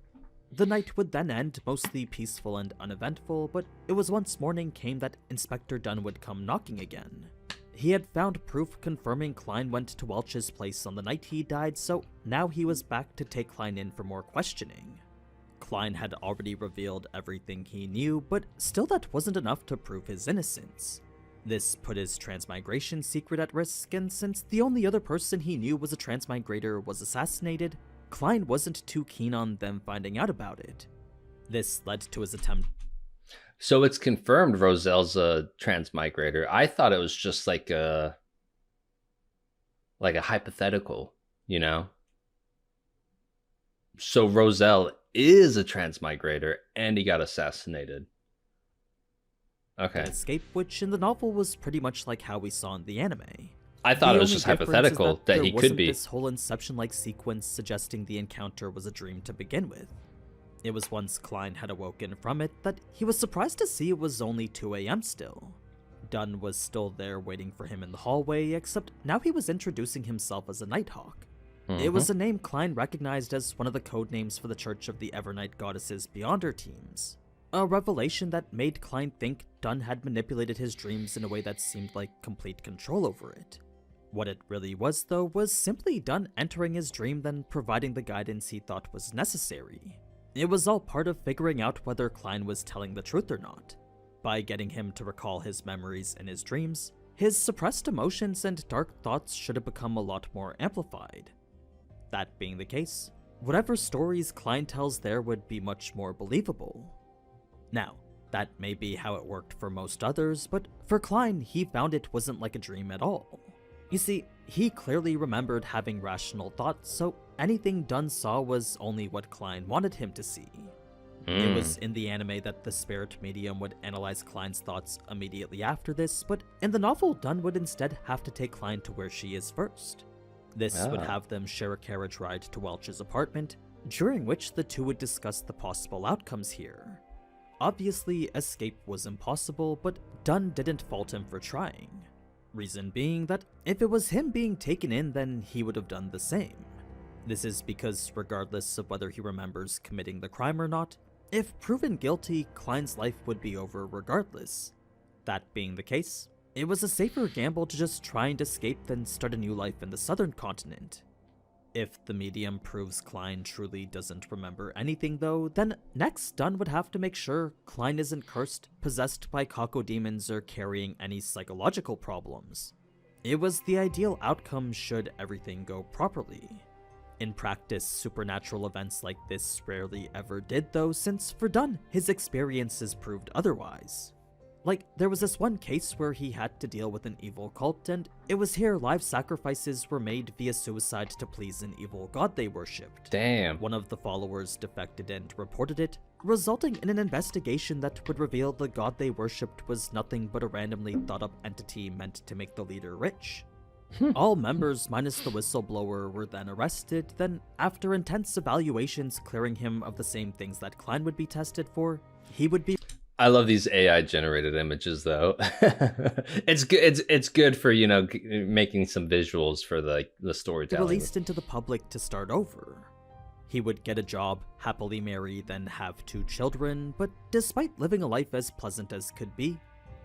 The night would then end mostly peaceful and uneventful, but it was once morning came that Inspector Dunn would come knocking again. He had found proof confirming Klein went to Welch's place on the night he died, so now he was back to take Klein in for more questioning. Klein had already revealed everything he knew, but still that wasn't enough to prove his innocence. This put his transmigration secret at risk, and since the only other person he knew was a transmigrator was assassinated, Klein wasn't too keen on them finding out about it. This led to his attempt. So it's confirmed Roselle's a transmigrator. I thought it was just like a hypothetical, you know? So Roselle is a transmigrator and he got assassinated. Okay. An escape, which in the novel was pretty much like how we saw in the anime. I thought it was just hypothetical that he could be. This whole Inception-like sequence suggesting the encounter was a dream to begin with. It was once Klein had awoken from it that he was surprised to see it was only 2 a.m. still. Dunn was still there waiting for him in the hallway, except now he was introducing himself as a Nighthawk. It was a name Klein recognized as one of the code names for the Church of the Evernight Goddesses Beyonder teams. A revelation that made Klein think Dunn had manipulated his dreams in a way that seemed like complete control over it. What it really was, though, was simply Dunn entering his dream, then providing the guidance he thought was necessary. It was all part of figuring out whether Klein was telling the truth or not. By getting him to recall his memories and his dreams, his suppressed emotions and dark thoughts should have become a lot more amplified. That being the case, whatever stories Klein tells there would be much more believable. Now, that may be how it worked for most others, but for Klein, he found it wasn't like a dream at all. You see, he clearly remembered having rational thoughts, so anything Dunn saw was only what Klein wanted him to see. It was in the anime that the spirit medium would analyze Klein's thoughts immediately after this, but in the novel, Dunn would instead have to take Klein to where she is first. This would have them share a carriage ride to Welch's apartment, during which the two would discuss the possible outcomes here. Obviously, escape was impossible, but Dunn didn't fault him for trying. Reason being that if it was him being taken in, then he would have done the same. This is because regardless of whether he remembers committing the crime or not, if proven guilty, Klein's life would be over regardless. That being the case, it was a safer gamble to just try and escape than start a new life in the southern continent. If the medium proves Klein truly doesn't remember anything though, then next Dunn would have to make sure Klein isn't cursed, possessed by cacodemons, or carrying any psychological problems. It was the ideal outcome should everything go properly. In practice, supernatural events like this rarely ever did though, since for Dunn, his experiences proved otherwise. Like, there was this one case where he had to deal with an evil cult, and it was here live sacrifices were made via suicide to please an evil god they worshipped. Damn. One of the followers defected and reported it, resulting in an investigation that would reveal the god they worshipped was nothing but a randomly thought-up entity meant to make the leader rich. All members minus the whistleblower were then arrested, then after intense evaluations clearing him of the same things that Klein would be tested for, he would be— I love these AI generated images though. It's good for, you know, making some visuals for the storytelling. Released into the public to start over. He would get a job, happily marry, then have 2 children, but despite living a life as pleasant as could be,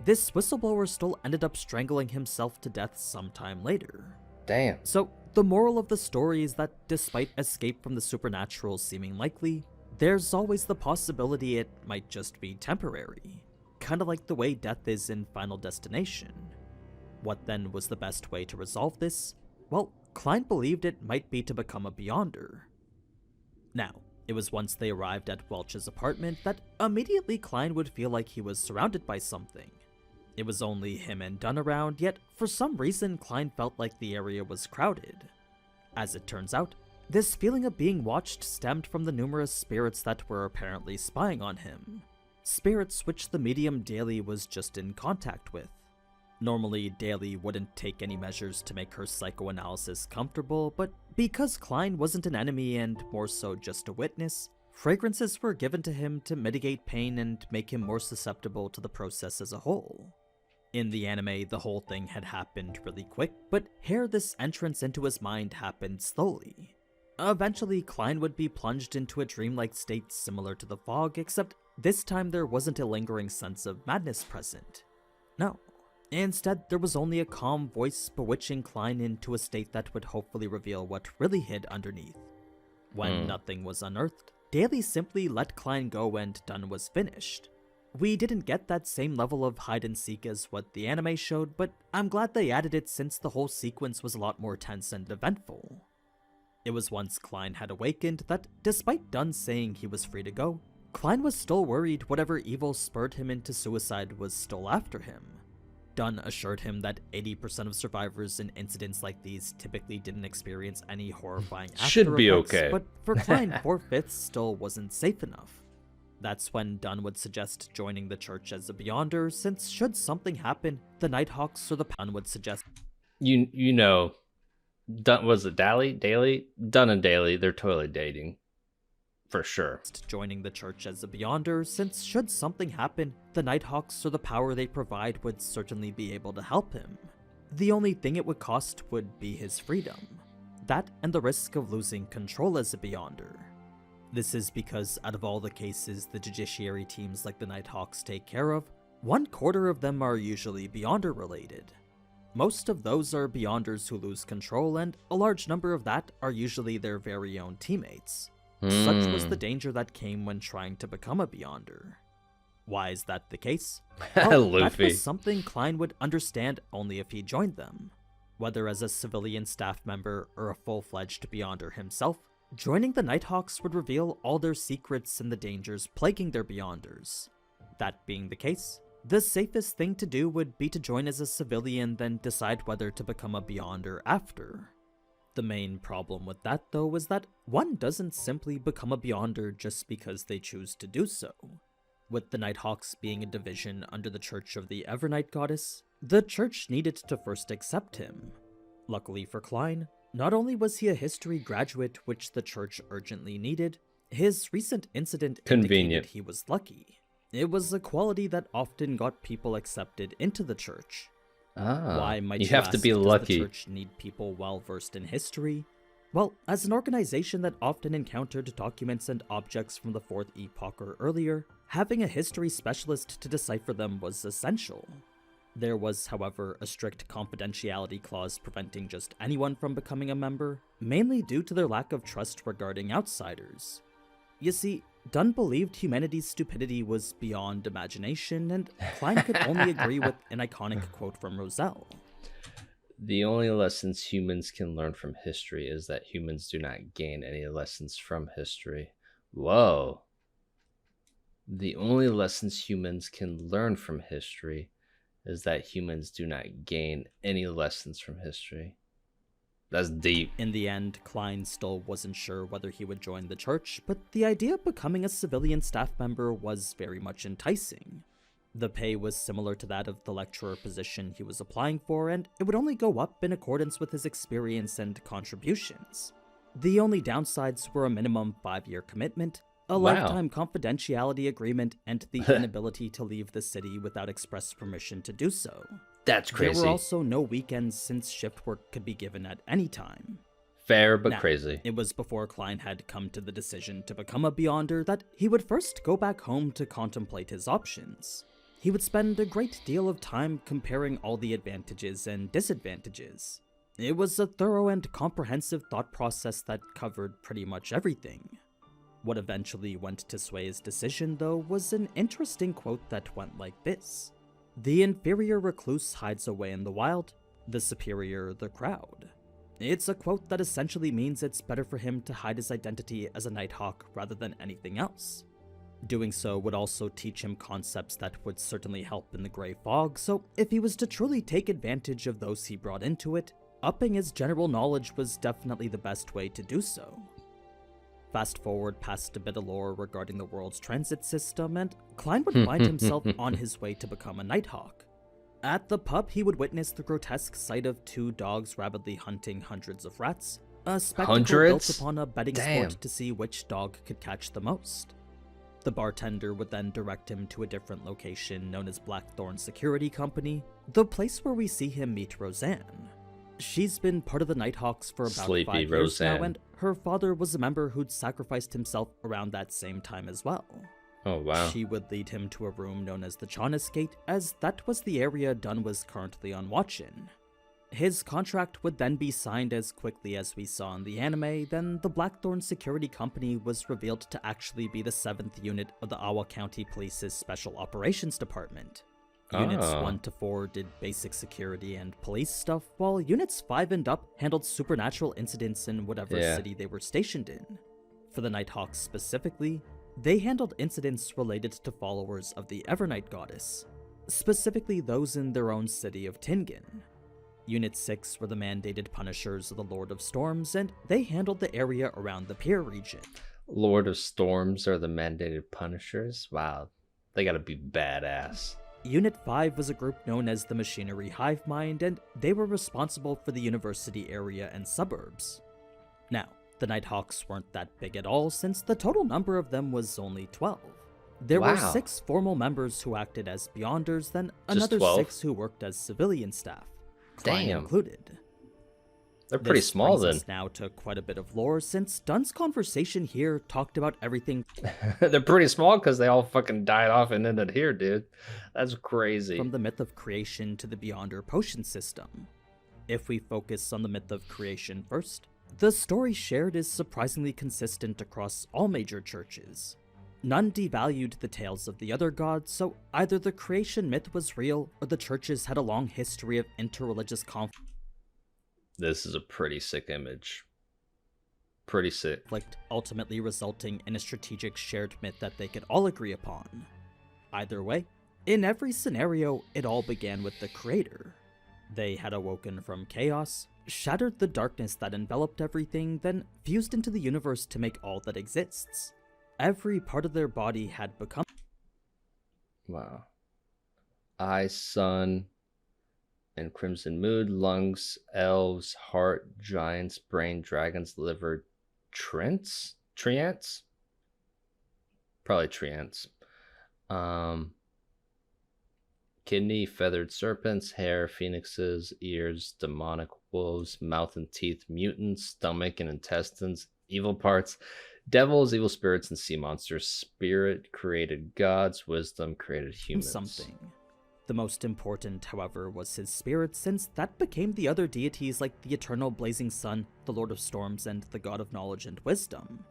this whistleblower still ended up strangling himself to death sometime later. Damn. So the moral of the story is that despite escape from the supernatural seeming likely, there's always the possibility it might just be temporary, kinda like the way death is in Final Destination. What then was the best way to resolve this? Well, Klein believed it might be to become a Beyonder. Now, it was once they arrived at Welch's apartment that immediately Klein would feel like he was surrounded by something. It was only him and Dunn around, yet for some reason Klein felt like the area was crowded. As it turns out, this feeling of being watched stemmed from the numerous spirits that were apparently spying on him. Spirits which the medium Daly was just in contact with. Normally, Daly wouldn't take any measures to make her psychoanalysis comfortable, but because Klein wasn't an enemy and more so just a witness, fragrances were given to him to mitigate pain and make him more susceptible to the process as a whole. In the anime, the whole thing had happened really quick, but here this entrance into his mind happened slowly. Eventually, Klein would be plunged into a dreamlike state similar to the fog, except this time there wasn't a lingering sense of madness present. No. Instead, there was only a calm voice bewitching Klein into a state that would hopefully reveal what really hid underneath. When nothing was unearthed, Daly simply let Klein go and Dunn was finished. We didn't get that same level of hide-and-seek as what the anime showed, but I'm glad they added it since the whole sequence was a lot more tense and eventful. It was once Klein had awakened that, despite Dunn saying he was free to go, Klein was still worried whatever evil spurred him into suicide was still after him. Dunn assured him that 80% of survivors in incidents like these typically didn't experience any horrifying after Should be effects, okay. but for Klein, 4/5 still wasn't safe enough. That's when Dunn would suggest joining the church as a Beyonder, since should something happen, the Nighthawks or the Dunn would suggest. You know, Dunn, was it Daly? Dunn and Daly, they're totally dating. For sure. Joining the church as a Beyonder, since should something happen, the Nighthawks or the power they provide would certainly be able to help him. The only thing it would cost would be his freedom. That and the risk of losing control as a Beyonder. This is because out of all the cases the judiciary teams like the Nighthawks take care of, 1/4 of them are usually Beyonder related. Most of those are Beyonders who lose control, and a large number of that are usually their very own teammates. Such was the danger that came when trying to become a Beyonder. Why is that the case? Well, that was something Klein would understand only if he joined them. Whether as a civilian staff member or a full-fledged Beyonder himself, joining the Nighthawks would reveal all their secrets and the dangers plaguing their Beyonders. That being the case, the safest thing to do would be to join as a civilian, then decide whether to become a Beyonder after. The main problem with that, though, was that one doesn't simply become a Beyonder just because they choose to do so. With the Nighthawks being a division under the Church of the Evernight Goddess, the church needed to first accept him. Luckily for Klein, not only was he a history graduate, which the church urgently needed, his recent incident indicated he was lucky. It was a quality that often got people accepted into the church. Why might you have to be lucky? Does the church need people well-versed in history? Well, as an organization that often encountered documents and objects from the 4th Epoch or earlier, having a history specialist to decipher them was essential. There was, however, a strict confidentiality clause preventing just anyone from becoming a member, mainly due to their lack of trust regarding outsiders. You see, Dunn believed humanity's stupidity was beyond imagination, and Klein could only agree with an iconic quote from Roselle. The only lessons humans can learn from history is that humans do not gain any lessons from history. Whoa. The only lessons humans can learn from history is that humans do not gain any lessons from history. That's deep. In the end, Klein still wasn't sure whether he would join the church, but the idea of becoming a civilian staff member was very much enticing. The pay was similar to that of the lecturer position he was applying for, and it would only go up in accordance with his experience and contributions. The only downsides were a minimum 5-year commitment, a lifetime confidentiality agreement, and the inability to leave the city without express permission to do so. That's crazy. There were also no weekends, since shift work could be given at any time. Fair, but crazy. It was before Klein had come to the decision to become a Beyonder that he would first go back home to contemplate his options. He would spend a great deal of time comparing all the advantages and disadvantages. It was a thorough and comprehensive thought process that covered pretty much everything. What eventually went to sway his decision, though, was an interesting quote that went like this: "The inferior recluse hides away in the wild, the superior the crowd." It's a quote that essentially means it's better for him to hide his identity as a Nighthawk rather than anything else. Doing so would also teach him concepts that would certainly help in the Grey Fog, so if he was to truly take advantage of those he brought into it, upping his general knowledge was definitely the best way to do so. Fast forward past a bit of lore regarding the world's transit system, and Klein would find himself on his way to become a Nighthawk. At the pub, he would witness the grotesque sight of 2 dogs rapidly hunting hundreds of rats, a spectacle built upon a betting sport to see which dog could catch the most. The bartender would then direct him to a different location known as Blackthorn Security Company, the place where we see him meet Roseanne. She's been part of the Nighthawks for about 5 years now, and her father was a member who'd sacrificed himself around that same time as well. Oh wow. She would lead him to a room known as the Chaunis Gate, as that was the area Dunn was currently on watch in. His contract would then be signed as quickly as we saw in the anime, then the Blackthorn Security Company was revealed to actually be the 7th unit of the Awa County Police's Special Operations Department. Units 1 to 4 did basic security and police stuff, while Units 5 and up handled supernatural incidents in whatever city they were stationed in. For the Nighthawks specifically, they handled incidents related to followers of the Evernight goddess, specifically those in their own city of Tingen. Unit 6 were the mandated punishers of the Lord of Storms, and they handled the area around the Pier region. Lord of Storms are the mandated punishers? Wow, they gotta be badass. Unit 5 was a group known as the Machinery Hive Mind, and they were responsible for the university area and suburbs. Now, the Nighthawks weren't that big at all, since the total number of them was only 12. There were 6 formal members who acted as Beyonders, then another 6 who worked as civilian staff, Klein included. They're pretty small then. This now to quite a bit of lore, since Dunn's conversation here talked about everything. They're pretty small because they all fucking died off and ended here, dude. That's crazy. From the myth of creation to the Beyonder potion system. If we focus on the myth of creation first, the story shared is surprisingly consistent across all major churches. None devalued the tales of the other gods, so either the creation myth was real or the churches had a long history of interreligious conflict. This is a pretty sick image. Pretty sick. Ultimately resulting in a strategic shared myth that they could all agree upon. Either way, in every scenario, it all began with the Creator. They had awoken from chaos, shattered the darkness that enveloped everything, then fused into the universe to make all that exists. Every part of their body had become... Wow. Eye, sun, and crimson mood, lungs, elves, heart, giants, brain, dragons, liver, treants? Probably treants. Kidney, feathered serpents, hair, phoenixes, ears, demonic wolves, mouth and teeth, mutants, stomach and intestines, evil parts, devils, evil spirits, and sea monsters. Spirit created gods, wisdom created humans. Something. The most important, however, was his spirit, since that became the other deities like the eternal blazing sun, the Lord of Storms, and the God of Knowledge and Wisdom.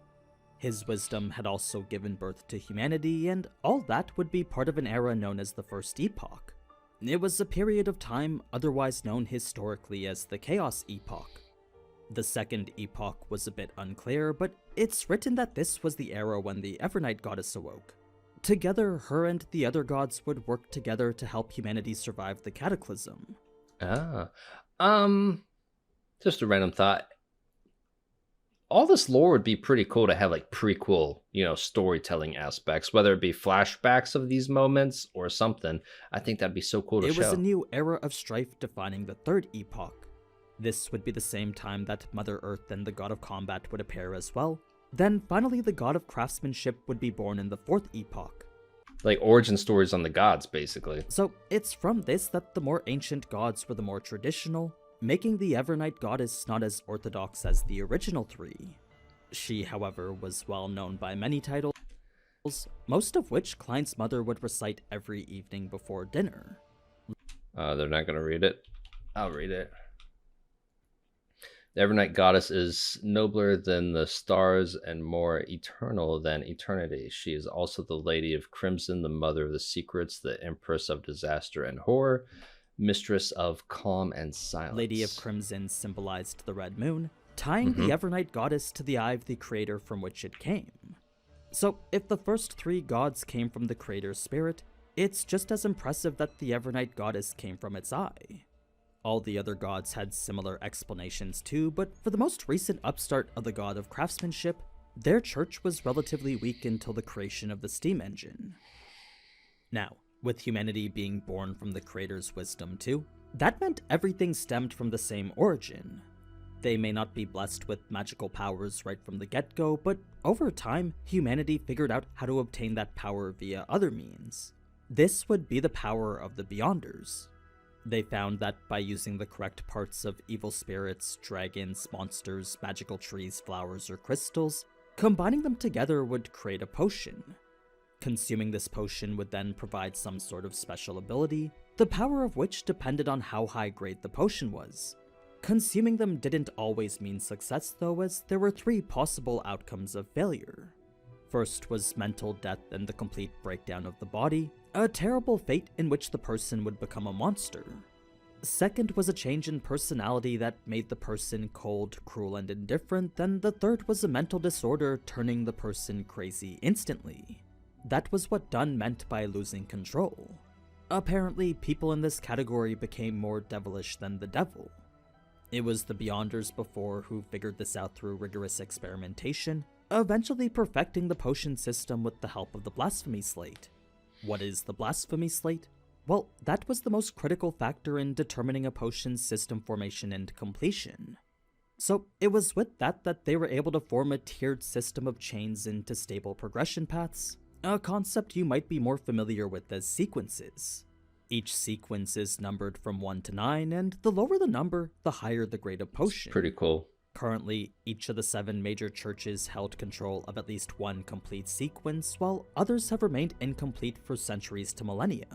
His wisdom had also given birth to humanity, and all that would be part of an era known as the First Epoch. It was a period of time otherwise known historically as the Chaos Epoch. The Second Epoch was a bit unclear, but it's written that this was the era when the Evernight goddess awoke. Together, her and the other gods would work together to help humanity survive the cataclysm. Just a random thought. All this lore would be pretty cool to have like prequel, storytelling aspects, whether it be flashbacks of these moments or something. I think that'd be so cool to show. It was a new era of strife defining the Third Epoch. This would be the same time that Mother Earth and the God of Combat would appear as well. Then finally the God of Craftsmanship would be born in the Fourth Epoch. Like origin stories on the gods, basically. So it's from this that the more ancient gods were the more traditional, making the Evernight goddess not as orthodox as the original 3. She, however, was well known by many titles, most of which Klein's mother would recite every evening before dinner. They're not going to read it. I'll read it. The Evernight goddess is nobler than the stars and more eternal than eternity. She is also the Lady of Crimson, the Mother of the Secrets, the Empress of Disaster and Horror, Mistress of Calm and Silence. Lady of Crimson symbolized the red moon, tying the Evernight goddess to the eye of the creator from which it came. So if the first 3 gods came from the creator's spirit, it's just as impressive that the Evernight goddess came from its eye. All the other gods had similar explanations too, but for the most recent upstart of the God of Craftsmanship, their church was relatively weak until the creation of the steam engine. Now, with humanity being born from the creator's wisdom too, that meant everything stemmed from the same origin. They may not be blessed with magical powers right from the get-go, but over time, humanity figured out how to obtain that power via other means. This would be the power of the Beyonders. They found that by using the correct parts of evil spirits, dragons, monsters, magical trees, flowers, or crystals, combining them together would create a potion. Consuming this potion would then provide some sort of special ability, the power of which depended on how high grade the potion was. Consuming them didn't always mean success though, as there were 3 possible outcomes of failure. First was mental death and the complete breakdown of the body, a terrible fate in which the person would become a monster. Second was a change in personality that made the person cold, cruel, and indifferent. Then the third was a mental disorder turning the person crazy instantly. That was what Dunn meant by losing control. Apparently, people in this category became more devilish than the devil. It was the Beyonders before who figured this out through rigorous experimentation, eventually perfecting the potion system with the help of the Blasphemy Slate. What is the Blasphemy Slate? Well, that was the most critical factor in determining a potion's system formation and completion. So it was with that they were able to form a tiered system of chains into stable progression paths, a concept you might be more familiar with as sequences. Each sequence is numbered from 1 to 9, and the lower the number, the higher the grade of potion. Pretty cool. Currently, each of the 7 major churches held control of at least one complete sequence, while others have remained incomplete for centuries to millennia.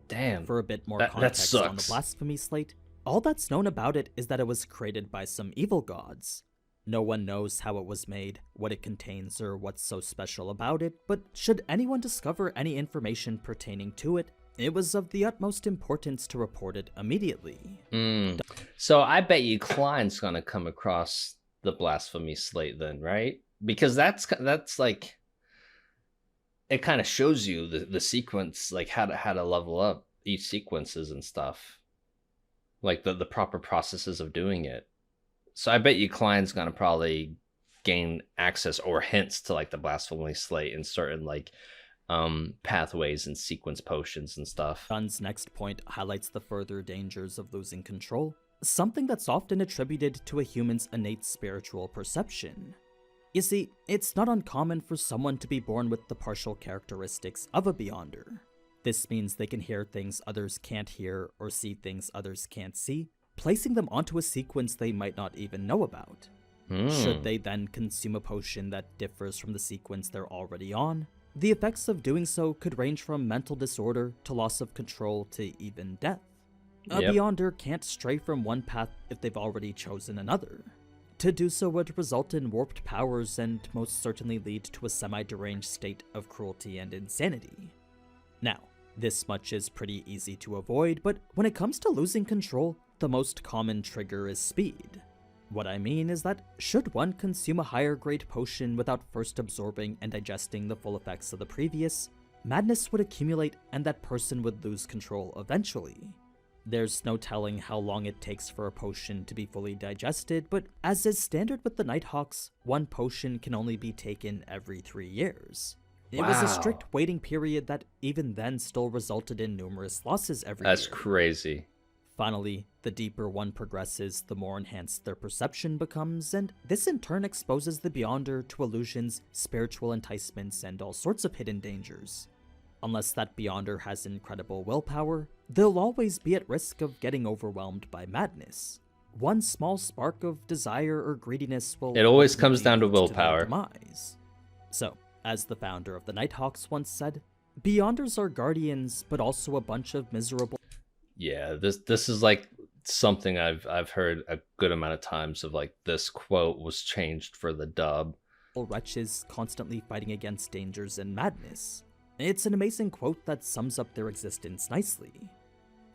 Damn. For a bit more context on the Blasphemy Slate, all that's known about it is that it was created by some evil gods. No one knows how it was made, what it contains, or what's so special about it, but should anyone discover any information pertaining to it, it was of the utmost importance to report it immediately. So I bet you Klein's gonna come across the Blasphemy Slate then, right? Because that's like, it kind of shows you the sequence, like how to level up each sequences and stuff, like the proper processes of doing it. So I bet you Klein's gonna probably gain access or hints to like the Blasphemy Slate in certain like pathways and sequence potions and stuff. Dunn's next point highlights the further dangers of losing control, something that's often attributed to a human's innate spiritual perception. You see, it's not uncommon for someone to be born with the partial characteristics of a Beyonder. This means they can hear things others can't hear or see things others can't see, placing them onto a sequence they might not even know about. Should they then consume a potion that differs from the sequence they're already on, the effects of doing so could range from mental disorder to loss of control to even death. A Beyonder can't stray from one path if they've already chosen another. To do so would result in warped powers and most certainly lead to a semi-deranged state of cruelty and insanity. Now, this much is pretty easy to avoid, but when it comes to losing control, the most common trigger is speed. What I mean is that should one consume a higher grade potion without first absorbing and digesting the full effects of the previous, madness would accumulate and that person would lose control eventually. There's no telling how long it takes for a potion to be fully digested, but as is standard with the Nighthawks, one potion can only be taken every 3 years. It was a strict waiting period that even then still resulted in numerous losses every year. That's crazy. Finally, the deeper one progresses, the more enhanced their perception becomes, and this in turn exposes the Beyonder to illusions, spiritual enticements, and all sorts of hidden dangers. Unless that Beyonder has incredible willpower, they'll always be at risk of getting overwhelmed by madness. One small spark of desire or greediness will... It always comes down to willpower. Demise. So, as the founder of the Nighthawks once said, Beyonders are guardians, but also a bunch of miserable... Yeah, this is like something I've heard a good amount of times of like this quote was changed for the dub. Wretches constantly fighting against dangers and madness. It's an amazing quote that sums up their existence nicely.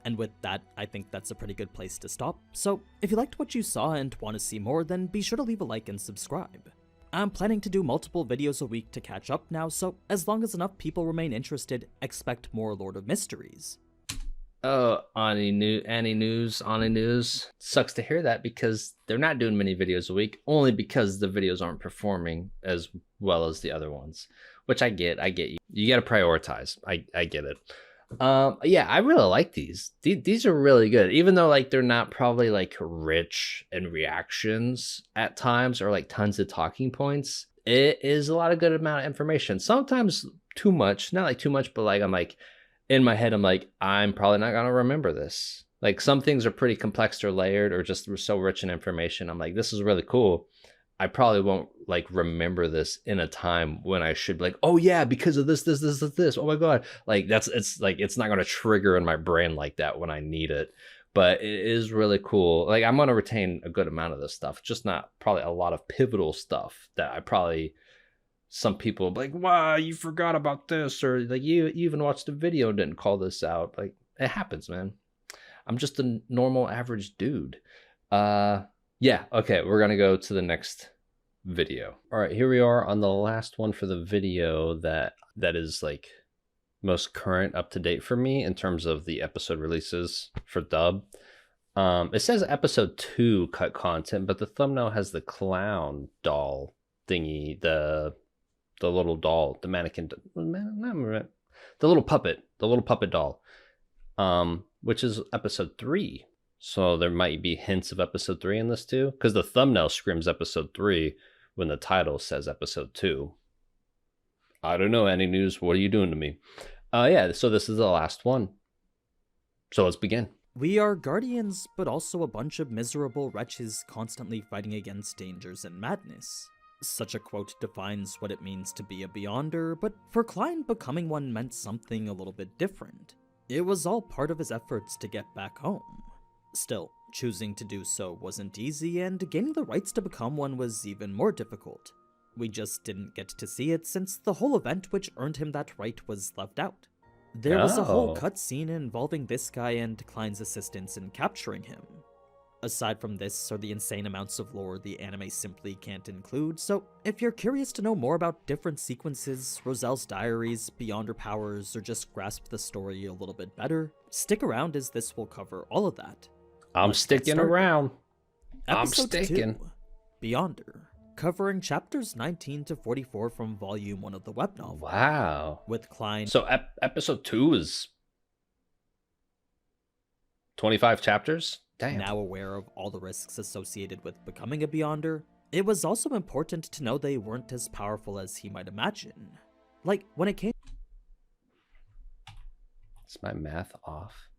And with that, I think that's a pretty good place to stop. So if you liked what you saw and want to see more, then be sure to leave a like and subscribe. I'm planning to do multiple videos a week to catch up now, so as long as enough people remain interested, expect more Lord of Mysteries. Oh, Ani News. Sucks to hear that because they're not doing many videos a week, only because the videos aren't performing as well as the other ones, which I get you. You got to prioritize. I get it. Yeah, I really like these. These are really good, even though like they're not probably like rich in reactions at times or like tons of talking points. It is a lot of good amount of information. Sometimes too much, not like too much, but like I'm like, in my head, I'm like, I'm probably not going to remember this. Like some things are pretty complex or layered or just so rich in information. I'm like, this is really cool. I probably won't like remember this in a time when I should be like, oh yeah, because of this. Oh my God. Like it's not going to trigger in my brain like that when I need it. But it is really cool. Like I'm going to retain a good amount of this stuff, just not probably a lot of pivotal stuff that I probably some people like, wow, you forgot about this, or like you even watched a video and didn't call this out. Like, it happens, man. I'm just a normal average dude. Yeah, okay, we're gonna go to the next video. All right, here we are on the last one for the video that is like most current, up to date for me in terms of the episode releases for dub. It says episode 2 cut content, but the thumbnail has the clown doll thingy, the little doll, the mannequin, the little puppet doll, which is episode 3. So there might be hints of episode 3 in this too, because the thumbnail screams episode 3 when the title says episode 2. I don't know, any news? What are you doing to me? Yeah, so this is the last one. So let's begin. We are guardians, but also a bunch of miserable wretches constantly fighting against dangers and madness. Such a quote defines what it means to be a Beyonder, but for Klein, becoming one meant something a little bit different. It was all part of his efforts to get back home. Still, choosing to do so wasn't easy, and gaining the rights to become one was even more difficult. We just didn't get to see it since the whole event which earned him that right was left out. There was a whole cutscene involving this guy and Klein's assistance in capturing him. Aside from this are the insane amounts of lore the anime simply can't include, so if you're curious to know more about different sequences, Roselle's diaries, Beyonder powers, or just grasp the story a little bit better, stick around as this will cover all of that. I'm sticking around. I'm Episode sticking. 2, Beyonder, covering chapters 19 to 44 from volume 1 of the web novel. Wow. With Klein. So episode 2 is 25 chapters? Damn. Now aware of all the risks associated with becoming a Beyonder, it was also important to know they weren't as powerful as he might imagine. Like, when it came... Is my math off?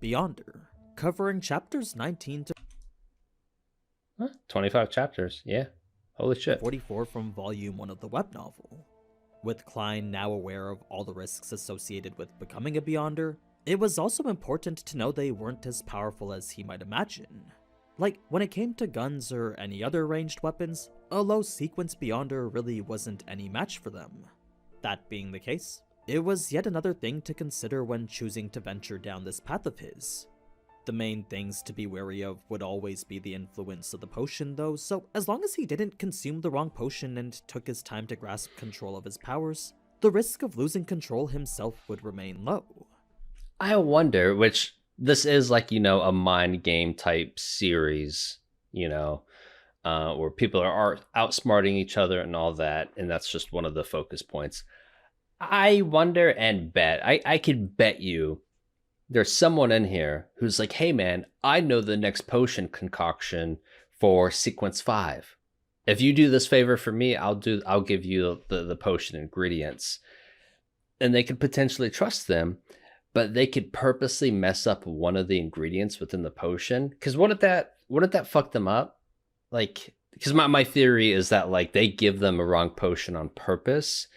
Beyonder, covering chapters 19 to... Huh? 25 chapters, yeah. Holy shit. 44 from volume 1 of the web novel. With Klein now aware of all the risks associated with becoming a Beyonder, it was also important to know they weren't as powerful as he might imagine. Like, when it came to guns or any other ranged weapons, a low sequence Beyonder really wasn't any match for them. That being the case, it was yet another thing to consider when choosing to venture down this path of his. The main things to be wary of would always be the influence of the potion though, so as long as he didn't consume the wrong potion and took his time to grasp control of his powers, the risk of losing control himself would remain low. I wonder, which this is like, you know, a mind game type series, you know, where people are outsmarting each other and all that, and that's just one of the focus points. I wonder and bet, I could bet you there's someone in here who's like, hey man, I know the next potion concoction for sequence 5. If you do this favor for me, I'll give you the potion ingredients. And they could potentially trust them, but they could purposely mess up one of the ingredients within the potion. Because wouldn't that fuck them up? Like, because my theory is that like they give them a wrong potion on purpose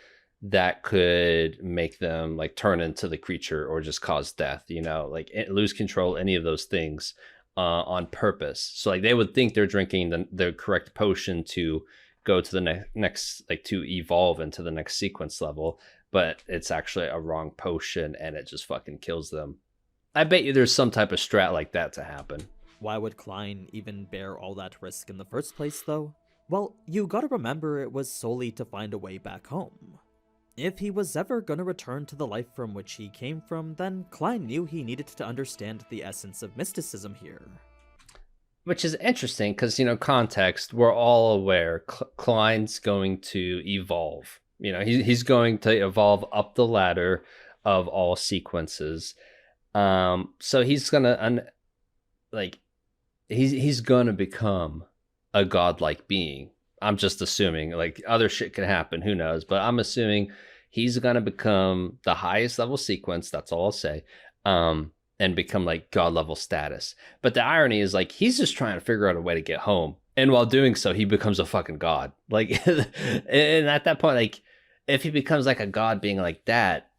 that could make them like turn into the creature or just cause death, you know, like lose control, any of those things on purpose. So like they would think they're drinking the correct potion to go to the next, like to evolve into the next sequence level, but it's actually a wrong potion and it just fucking kills them. I bet you there's some type of strat like that to happen. Why would Klein even bear all that risk in the first place though? Well, you gotta remember it was solely to find a way back home. If he was ever gonna return to the life from which he came from, then Klein knew he needed to understand the essence of mysticism here. Which is interesting because, you know, context, we're all aware Klein's going to evolve. You know, he's going to evolve up the ladder of all sequences. So he's gonna he's gonna become a godlike being. I'm just assuming, like other shit could happen, who knows, but I'm assuming he's gonna become the highest level sequence, that's all I'll say, and become like god level status. But the irony is like he's just trying to figure out a way to get home, and while doing so he becomes a fucking god. Like and at that point, like if he becomes like a god being like that,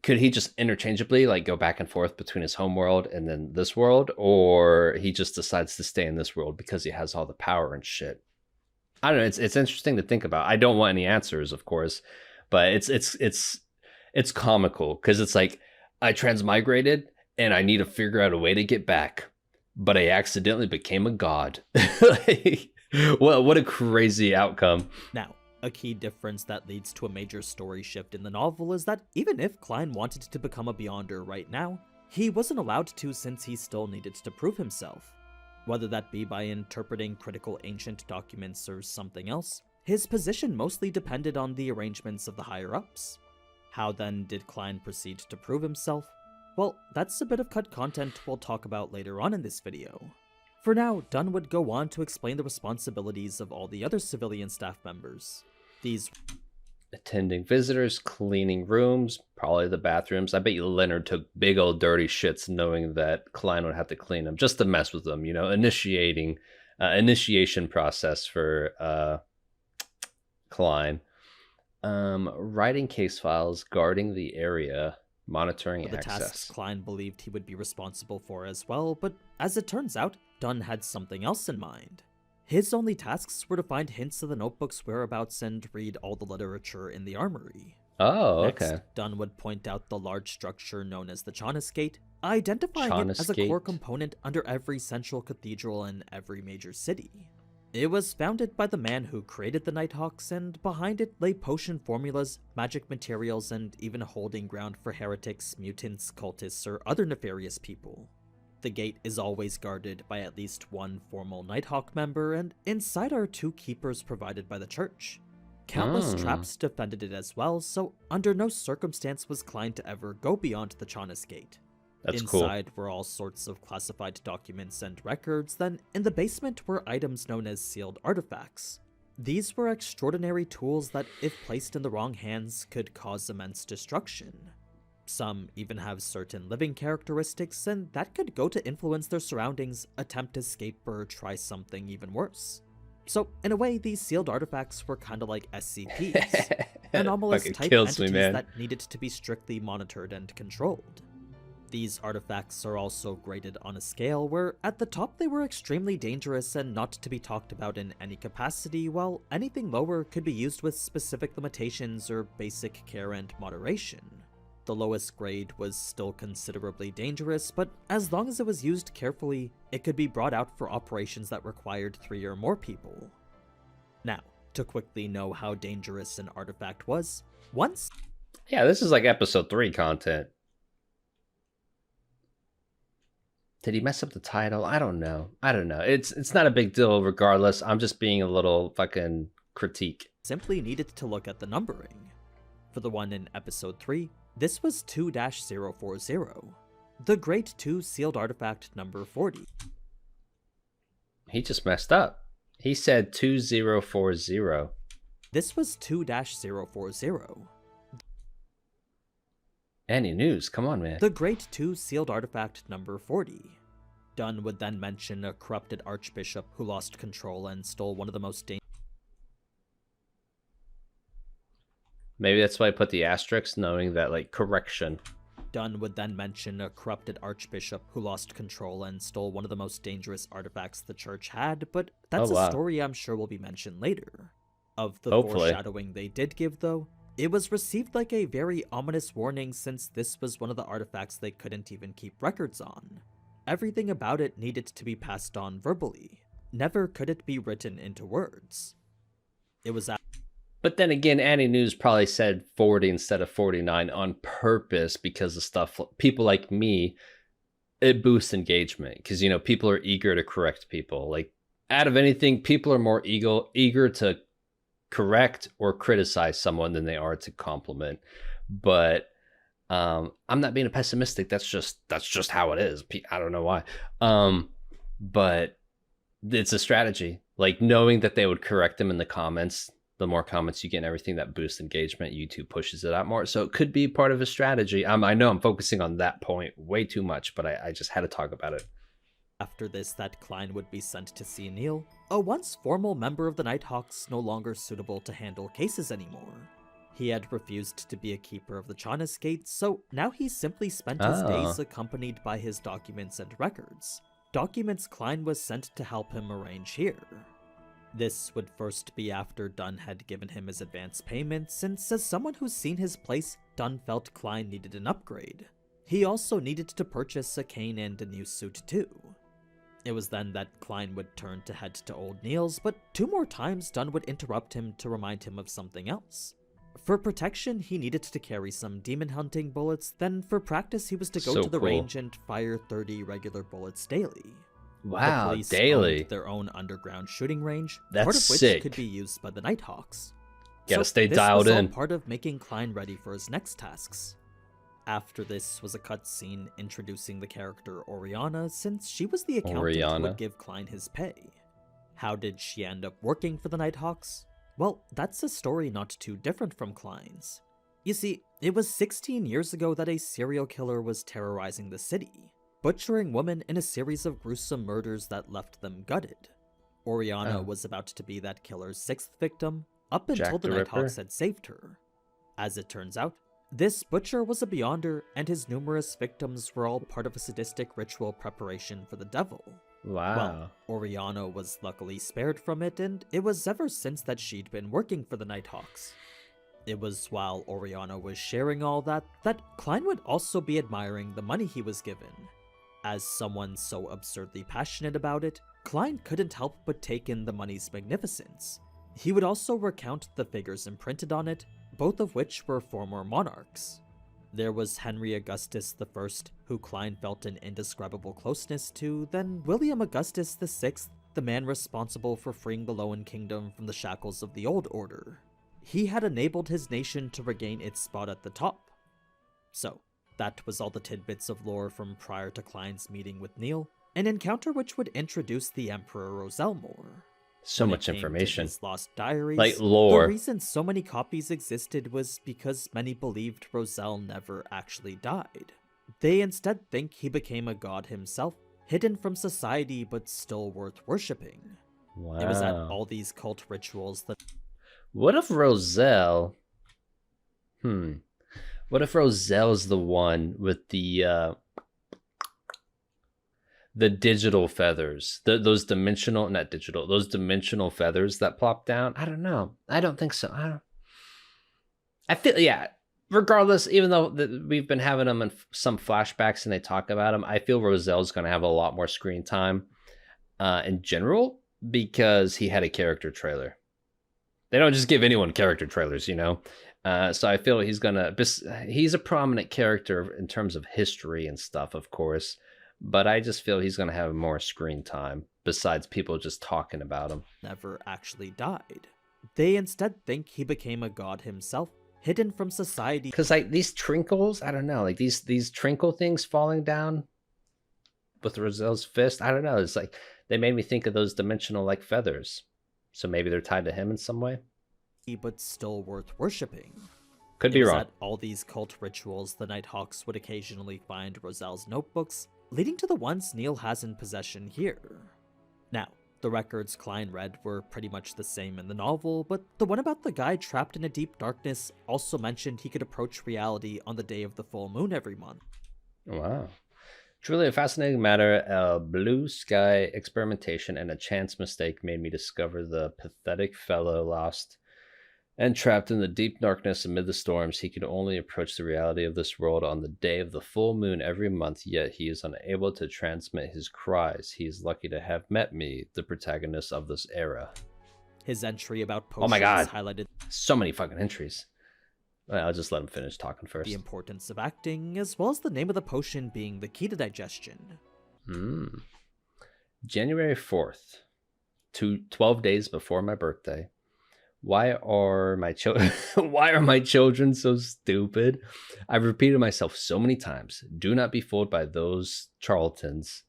could he just interchangeably like go back and forth between his home world and then this world, or he just decides to stay in this world because he has all the power and shit? I don't know. It's interesting to think about. I don't want any answers, of course, but it's comical because it's like I transmigrated and I need to figure out a way to get back, but I accidentally became a god. Like, what a crazy outcome. Now, a key difference that leads to a major story shift in the novel is that even if Klein wanted to become a Beyonder right now, he wasn't allowed to since he still needed to prove himself. Whether that be by interpreting critical ancient documents or something else, his position mostly depended on the arrangements of the higher-ups. How then did Klein proceed to prove himself? Well, that's a bit of cut content we'll talk about later on in this video. For now, Dunn would go on to explain the responsibilities of all the other civilian staff members. These attending visitors, cleaning rooms, probably the bathrooms. I bet you Leonard took big old dirty shits knowing that Klein would have to clean them just to mess with them, you know, initiation process for Klein. Writing case files, guarding the area, monitoring the access. Tasks Klein believed he would be responsible for as well, but as it turns out, Dunn had something else in mind. His only tasks were to find hints of the notebook's whereabouts and read all the literature in the armory. Oh, Next, okay. Dunn would point out the large structure known as the Chaunis Gate, identifying it as a core component under every central cathedral in every major city. It was founded by the man who created the Nighthawks, and behind it lay potion formulas, magic materials, and even a holding ground for heretics, mutants, cultists, or other nefarious people. The gate is always guarded by at least one formal Nighthawk member, and inside are 2 keepers provided by the church. Countless traps defended it as well, so under no circumstance was Klein to ever go beyond the Chaunis Gate. That's cool. Inside were all sorts of classified documents and records, then in the basement were items known as sealed artifacts. These were extraordinary tools that, if placed in the wrong hands, could cause immense destruction. Some even have certain living characteristics, and that could go to influence their surroundings, attempt to escape, or try something even worse. So, in a way, these sealed artifacts were kinda like SCPs, anomalous-type entities that needed to be strictly monitored and controlled. These artifacts are also graded on a scale where, at the top, they were extremely dangerous and not to be talked about in any capacity, while anything lower could be used with specific limitations or basic care and moderation. The lowest grade was still considerably dangerous, but as long as it was used carefully, it could be brought out for operations that required 3 or more people. Now, to quickly know how dangerous an artifact was, once... Yeah, this is like episode 3 content. Did he mess up the title? I don't know. It's not a big deal regardless. I'm just being a little fucking critique. Simply needed to look at the numbering. For the one in episode 3, this was 2-040, the Grade 2 sealed artifact number 40. He just messed up. He said 2040. This was 2-040. Any news? Come on, man. The Grade 2 sealed artifact number 40. Dunn would then mention a corrupted archbishop who lost control and stole one of the most dangerous... Maybe that's why I put the asterisk, knowing that, like, correction. Dunn would then mention a corrupted archbishop who lost control and stole one of the most dangerous artifacts the church had, but that's a story I'm sure will be mentioned later. Of the foreshadowing they did give, though, it was received like a very ominous warning since this was one of the artifacts they couldn't even keep records on. Everything about it needed to be passed on verbally. Never could it be written into words. It was... But then again, Annie News probably said 40 instead of 49 on purpose because of stuff. People like me, it boosts engagement because, you know, people are eager to correct people. Like, out of anything, people are more eager to correct or criticize someone than they are to compliment. But I'm not being pessimistic. That's just how it is. I don't know why. But it's a strategy. Like, knowing that they would correct them in the comments. The more comments you get and everything that boosts engagement, YouTube pushes it out more. So it could be part of a strategy. I know I'm focusing on that point way too much, but I just had to talk about it. After this, that Klein would be sent to see Neil, a once formal member of the Nighthawks no longer suitable to handle cases anymore. He had refused to be a keeper of the Chaunis Gate, so now he simply spent his days accompanied by his documents and records. Documents Klein was sent to help him arrange here. This would first be after Dunn had given him his advance payment, since as someone who's seen his place, Dunn felt Klein needed an upgrade. He also needed to purchase a cane and a new suit too. It was then that Klein would turn to head to Old Neil's, but 2 more times Dunn would interrupt him to remind him of something else. For protection, he needed to carry some demon hunting bullets, then for practice he was to go to the range and fire 30 regular bullets daily. Wow, the police daily. Owned their own underground shooting range, That's part of which sick. could be used by the Nighthawks. Gotta so stay this dialed was in. all part of making Klein ready for his next tasks. After this was a cutscene introducing the character Oriana, since she was the accountant who would give Klein his pay. How did she end up working for the Nighthawks? Well, that's a story not too different from Klein's. You see, it was 16 years ago that a serial killer was terrorizing the city, butchering women in a series of gruesome murders that left them gutted. Oriana was about to be that killer's 6th victim, up until the Nighthawks had saved her. As it turns out, this butcher was a Beyonder, and his numerous victims were all part of a sadistic ritual preparation for the devil. Wow. Well, Oriana was luckily spared from it, and it was ever since that she'd been working for the Nighthawks. It was while Oriana was sharing all that Klein would also be admiring the money he was given. As someone so absurdly passionate about it, Klein couldn't help but take in the money's magnificence. He would also recount the figures imprinted on it, both of which were former monarchs. There was Henry Augustus I, who Klein felt an indescribable closeness to, then William Augustus VI, the man responsible for freeing the Lowen Kingdom from the shackles of the Old Order. He had enabled his nation to regain its spot at the top. So, that was all the tidbits of lore from prior to Klein's meeting with Neil, an encounter which would introduce the Emperor Roselle more. So much information. His lost diaries, like lore. The reason so many copies existed was because many believed Roselle never actually died. They instead think he became a god himself, hidden from society but still worth worshipping. Wow. It was at all these cult rituals that... What if Roselle... What if Roselle's the one with the digital feathers, those dimensional feathers that plop down? I don't know. I don't think so. I feel, yeah, regardless, even though we've been having them in some flashbacks and they talk about them, I feel Roselle's going to have a lot more screen time in general because he had a character trailer. They don't just give anyone character trailers, you know? So I feel he's a prominent character in terms of history and stuff, of course. But I just feel he's going to have more screen time besides people just talking about him. Never actually died. They instead think he became a god himself, hidden from society. Because like these trinkles, I don't know, like these trinkle things falling down with Roselle's fist, I don't know. It's like they made me think of those dimensional like feathers. So maybe they're tied to him in some way. But still worth worshipping. Could be wrong. At all these cult rituals, the Nighthawks would occasionally find Roselle's notebooks, leading to the ones Neil has in possession here. Now, the records Klein read were pretty much the same in the novel, but the one about the guy trapped in a deep darkness also mentioned he could approach reality on the day of the full moon every month. Wow. Truly a fascinating matter. A blue sky experimentation and a chance mistake made me discover the pathetic fellow lost and trapped in the deep darkness amid the storms. He could only approach the reality of this world on the day of the full moon every month, yet he is unable to transmit his cries. He is lucky to have met me, the protagonist of this era. His entry about potions, oh my god, highlighted so many fucking entries. I'll just let him finish talking first. The importance of acting, as well as the name of the potion being the key to digestion. January 4th, 12 days before my birthday. Why are my children so stupid? I've repeated myself so many times. Do not be fooled by those charlatans.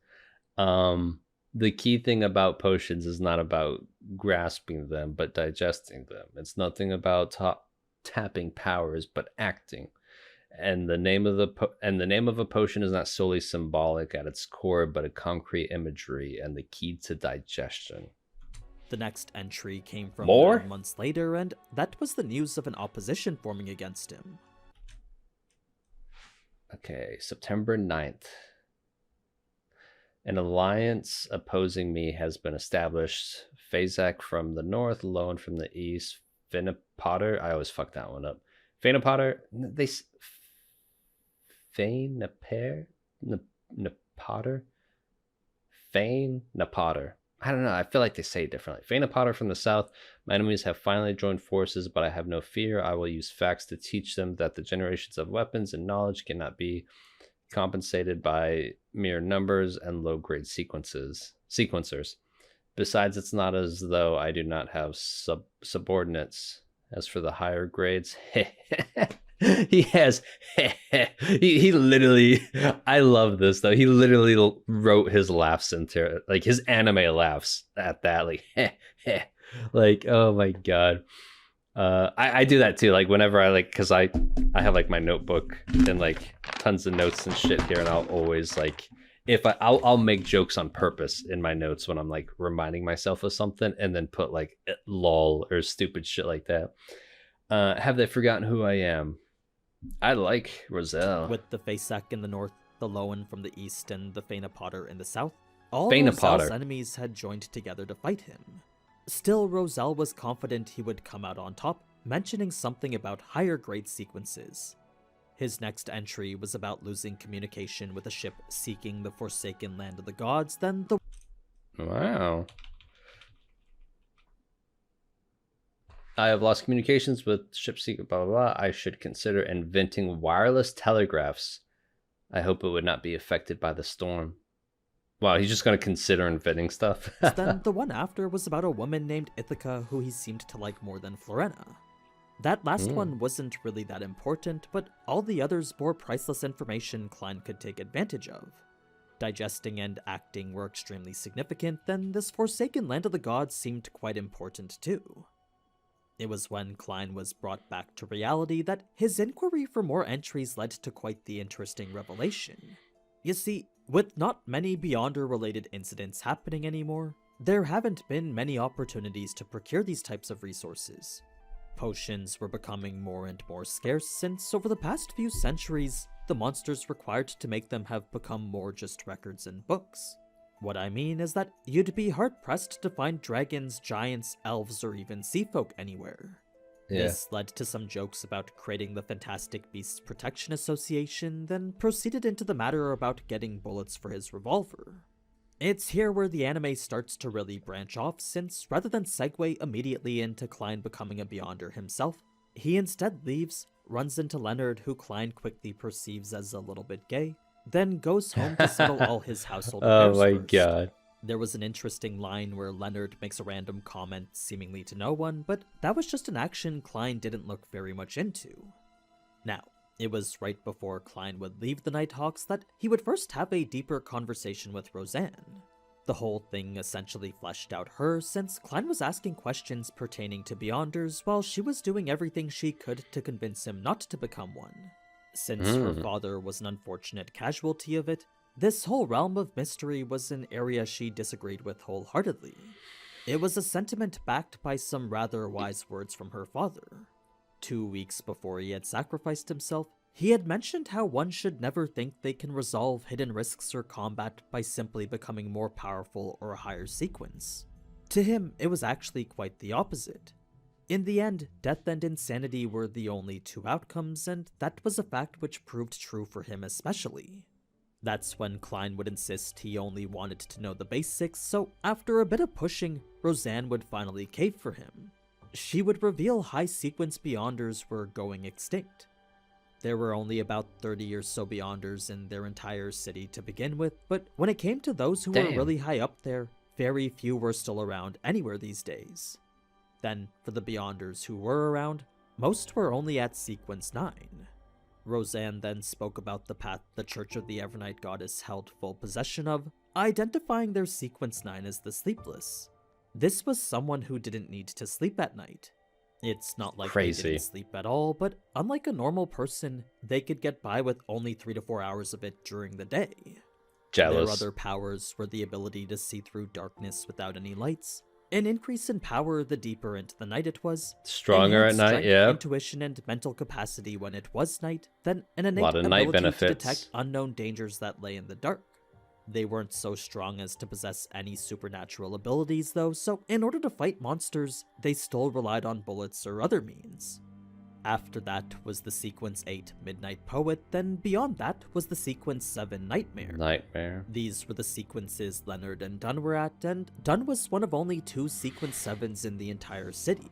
The key thing about potions is not about grasping them, but digesting them. It's nothing about tapping powers, but acting. And the name of a potion is not solely symbolic at its core, but a concrete imagery and the key to digestion. The next entry came from 9 months later, and that was the news of an opposition forming against him. Okay, September 9th. An alliance opposing me has been established. Phazak from the north, Lowen from the east, Finnapotter. I always fuck that one up. Finnapotter. Napater? Napotter? Napotter. I don't know. I feel like they say it differently. Finnapotter from the south. My enemies have finally joined forces, but I have no fear. I will use facts to teach them that the generations of weapons and knowledge cannot be compensated by mere numbers and low-grade sequencers. Besides, it's not as though I do not have subordinates. As for the higher grades, he has he literally, I love this though, he literally wrote his laughs into it, like his anime laughs at that, like like, oh my god. I do that too, like whenever I like, because I have like my notebook and like tons of notes and shit here, and I'll always like, if I'll make jokes on purpose in my notes when I'm like reminding myself of something, and then put like lol or stupid shit like that. Have they forgotten who I am? I like Roselle. With the Phazak in the north, the Lowen from the east, and the Finnapotter in the south, all Roselle's enemies had joined together to fight him. Still, Roselle was confident he would come out on top, mentioning something about higher grade sequences. His next entry was about losing communication with a ship seeking the forsaken land of the gods, then the... Wow. I have lost communications with ship seeker, blah, blah, blah. I should consider inventing wireless telegraphs. I hope it would not be affected by the storm. Wow, he's just going to consider inventing stuff. Then the one after was about a woman named Ithaca who he seemed to like more than Florena. That last one wasn't really that important, but all the others bore priceless information Klein could take advantage of. Digesting and acting were extremely significant, then this forsaken land of the gods seemed quite important too. It was when Klein was brought back to reality that his inquiry for more entries led to quite the interesting revelation. You see, with not many Beyonder-related incidents happening anymore, there haven't been many opportunities to procure these types of resources. Potions were becoming more and more scarce since, over the past few centuries, the monsters required to make them have become more just records and books. What I mean is that you'd be hard-pressed to find dragons, giants, elves, or even sea folk anywhere. Yeah. This led to some jokes about creating the Fantastic Beasts Protection Association, then proceeded into the matter about getting bullets for his revolver. It's here where the anime starts to really branch off, since rather than segue immediately into Klein becoming a Beyonder himself, he instead leaves, runs into Leonard, who Klein quickly perceives as a little bit gay, then goes home to settle all his household affairs. Oh my god. There was an interesting line where Leonard makes a random comment seemingly to no one, but that was just an action Klein didn't look very much into. Now, it was right before Klein would leave the Nighthawks that he would first have a deeper conversation with Roseanne. The whole thing essentially fleshed out her, since Klein was asking questions pertaining to Beyonders while she was doing everything she could to convince him not to become one. Since her father was an unfortunate casualty of it, this whole realm of mystery was an area she disagreed with wholeheartedly. It was a sentiment backed by some rather wise words from her father. 2 weeks before he had sacrificed himself, he had mentioned how one should never think they can resolve hidden risks or combat by simply becoming more powerful or a higher sequence. To him, it was actually quite the opposite. In the end, death and insanity were the only two outcomes, and that was a fact which proved true for him especially. That's when Klein would insist he only wanted to know the basics, so after a bit of pushing, Roseanne would finally cave for him. She would reveal high sequence Beyonders were going extinct. There were only about 30 or so Beyonders in their entire city to begin with, but when it came to those who were really high up there, very few were still around anywhere these days. Then, for the Beyonders who were around, most were only at sequence 9. Roseanne then spoke about the path the Church of the Evernight Goddess held full possession of, identifying their sequence 9 as the Sleepless. This was someone who didn't need to sleep at night. It's not like they didn't sleep at all, but unlike a normal person, they could get by with only 3 to 4 hours of it during the day. Jealous. Their other powers were the ability to see through darkness without any lights, an increase in power the deeper into the night it was, stronger at night, yeah, intuition and mental capacity when it was night, then an innate ability to detect unknown dangers that lay in the dark. They weren't so strong as to possess any supernatural abilities though, so in order to fight monsters, they still relied on bullets or other means. After that was the Sequence 8 Midnight Poet, then beyond that was the Sequence 7 Nightmare. These were the sequences Leonard and Dunn were at, and Dunn was one of only 2 Sequence 7s in the entire city.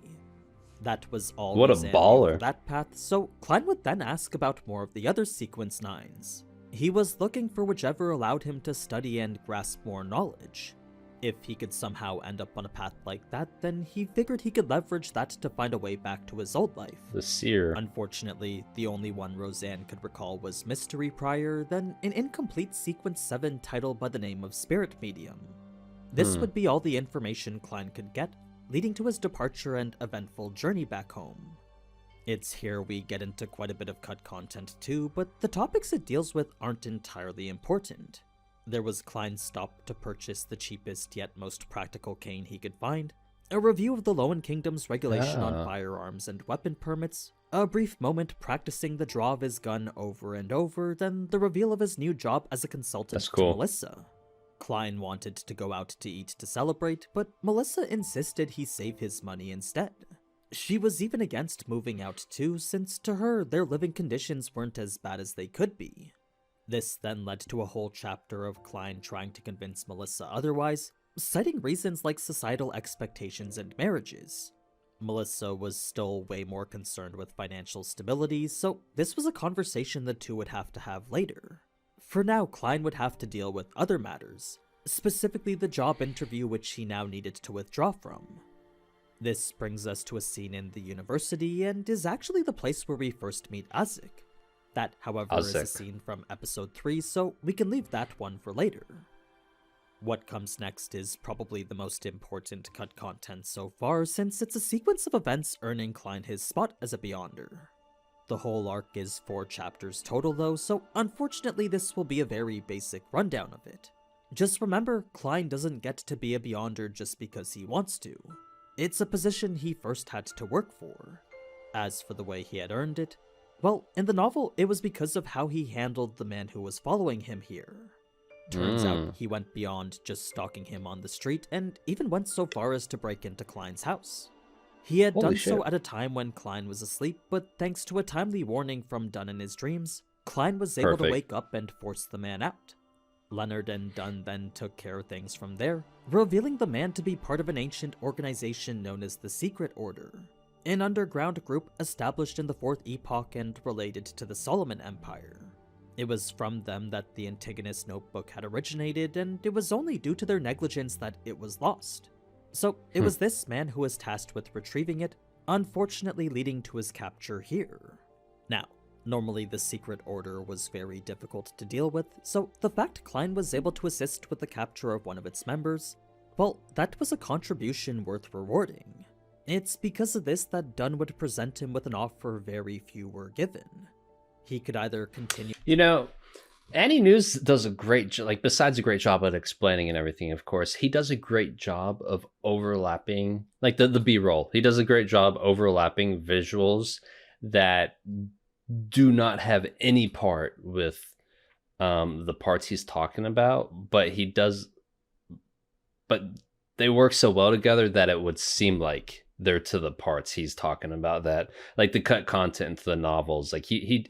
That was all what a baller for that path, so Klein would then ask about more of the other Sequence 9s. He was looking for whichever allowed him to study and grasp more knowledge. If he could somehow end up on a path like that, then he figured he could leverage that to find a way back to his old life. The seer. Unfortunately, the only one Roseanne could recall was Mystery Prior, then an incomplete Sequence 7 title by the name of Spirit Medium. This would be all the information Klein could get, leading to his departure and eventful journey back home. It's here we get into quite a bit of cut content too, but the topics it deals with aren't entirely important. There was Klein's stop to purchase the cheapest yet most practical cane he could find, a review of the Lowen Kingdom's regulation on firearms and weapon permits, a brief moment practicing the draw of his gun over and over, then the reveal of his new job as a consultant to Melissa. Klein wanted to go out to eat to celebrate, but Melissa insisted he save his money instead. She was even against moving out too, since to her, their living conditions weren't as bad as they could be. This then led to a whole chapter of Klein trying to convince Melissa otherwise, citing reasons like societal expectations and marriages. Melissa was still way more concerned with financial stability, so this was a conversation the two would have to have later. For now, Klein would have to deal with other matters, specifically the job interview which he now needed to withdraw from. This brings us to a scene in the university, and is actually the place where we first meet Azik. That, however, is a scene from episode 3, so we can leave that one for later. What comes next is probably the most important cut content so far, since it's a sequence of events earning Klein his spot as a Beyonder. The whole arc is 4 chapters total though, so unfortunately this will be a very basic rundown of it. Just remember, Klein doesn't get to be a Beyonder just because he wants to. It's a position he first had to work for. As for the way he had earned it, well, in the novel, it was because of how he handled the man who was following him here. Turns out he went beyond just stalking him on the street, and even went so far as to break into Klein's house. He had done so at a time when Klein was asleep, but thanks to a timely warning from Dunn in his dreams, Klein was able to wake up and force the man out. Leonard and Dunn then took care of things from there, revealing the man to be part of an ancient organization known as the Secret Order, an underground group established in the 4th Epoch and related to the Solomon Empire. It was from them that the Antigonus notebook had originated, and it was only due to their negligence that it was lost. So it was this man who was tasked with retrieving it, unfortunately leading to his capture here. Now, normally the Secret Order was very difficult to deal with, so the fact Klein was able to assist with the capture of one of its members, well, that was a contribution worth rewarding. It's because of this that Dunn would present him with an offer very few were given. He could either continue... You know, Annie News does a great job, like, besides a great job at explaining and everything, of course, he does a great job of overlapping, like the B-roll. He does a great job overlapping visuals that do not have any part with the parts he's talking about, but they work so well together that it would seem like they're to the parts he's talking about, that like the cut content into the novels, like he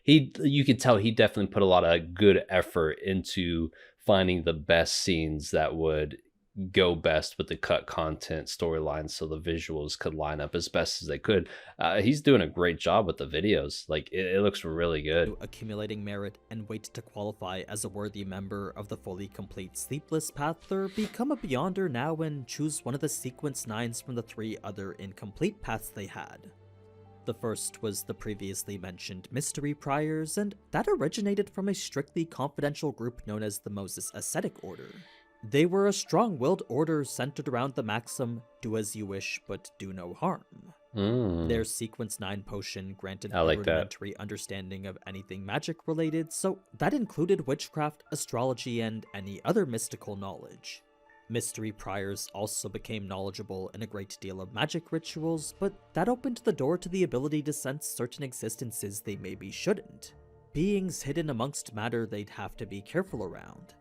you could tell he definitely put a lot of good effort into finding the best scenes that would go best with the cut content storyline, so the visuals could line up as best as they could. He's doing a great job with the videos. Like it looks really good. Accumulating merit and wait to qualify as a worthy member of the fully complete Sleepless Path, or become a Beyonder now and choose one of the Sequence 9s from the 3 other incomplete paths they had. The first was the previously mentioned Mystery Priors, and that originated from a strictly confidential group known as the Moses Ascetic Order. They were a strong-willed order centered around the maxim, do as you wish, but do no harm. Their Sequence 9 potion granted a rudimentary understanding of anything magic-related, so that included witchcraft, astrology, and any other mystical knowledge. Mystery Priors also became knowledgeable in a great deal of magic rituals, but that opened the door to the ability to sense certain existences they maybe shouldn't. Beings hidden amongst matter they'd have to be careful around.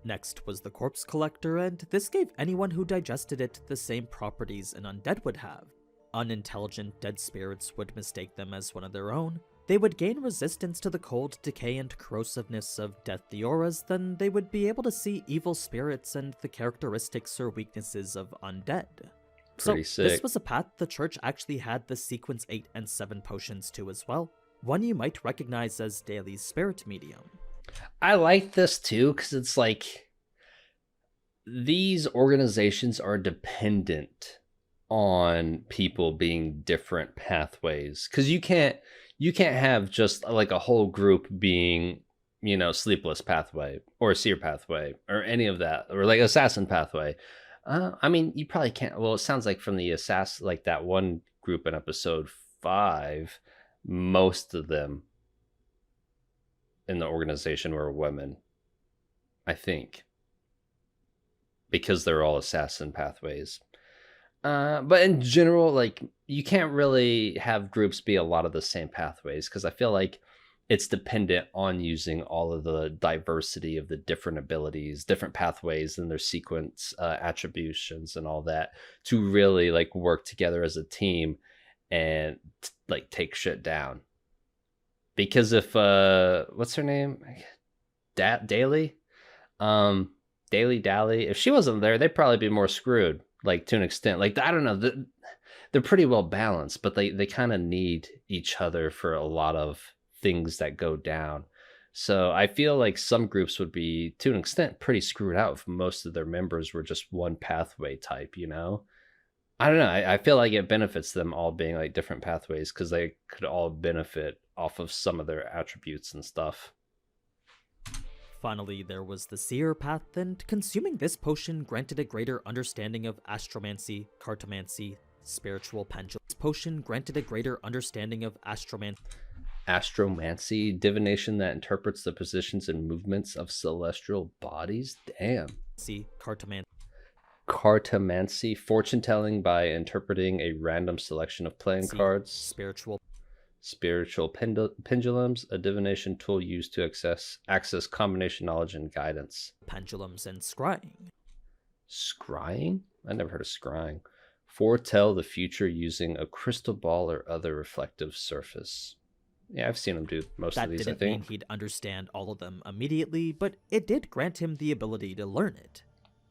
Next was the corpse collector, and this gave anyone who digested it the same properties an undead would have. Unintelligent dead spirits would mistake them as one of their own. They would gain resistance to the cold, decay, and corrosiveness of deathly auras, then they would be able to see evil spirits and the characteristics or weaknesses of undead. Pretty sick. This was a path the church actually had the sequence 8 and 7 potions to as well, one you might recognize as Daly's spirit medium. I like this too, because it's like these organizations are dependent on people being different pathways, because you can't have just like a whole group being, you know, sleepless pathway or seer pathway or any of that, or like assassin pathway. I mean, you probably can't. Well, it sounds like from the assassin, like that one group in episode 5, most of them in the organization were women, I think, because they're all assassin pathways. But in general, like, you can't really have groups be a lot of the same pathways, because I feel like it's dependent on using all of the diversity of the different abilities, different pathways and their sequence attributions and all that to really like work together as a team and like take shit down. Because if what's her name, Daly, Dally, if she wasn't there, they'd probably be more screwed, like, to an extent. Like, I don't know, they're pretty well balanced, but they kind of need each other for a lot of things that go down. So I feel like some groups would be, to an extent, pretty screwed out if most of their members were just one pathway type, you know? I don't know. I feel like it benefits them all being like different pathways, because they could all benefit off of some of their attributes and stuff. Finally, there was the Seer path, and consuming this potion granted a greater understanding of astromancy, cartomancy, spiritual pendulum. This potion granted a greater understanding of astromancy, divination that interprets the positions and movements of celestial bodies. Damn. Cartomancy, fortune telling by interpreting a random selection of playing cards. Spiritual pendulums, a divination tool used to access combination knowledge and guidance. Pendulums and scrying. Scrying? I never heard of scrying. Foretell the future using a crystal ball or other reflective surface. Yeah, I've seen him do most of these, I think. That didn't mean he'd understand all of them immediately, but it did grant him the ability to learn it.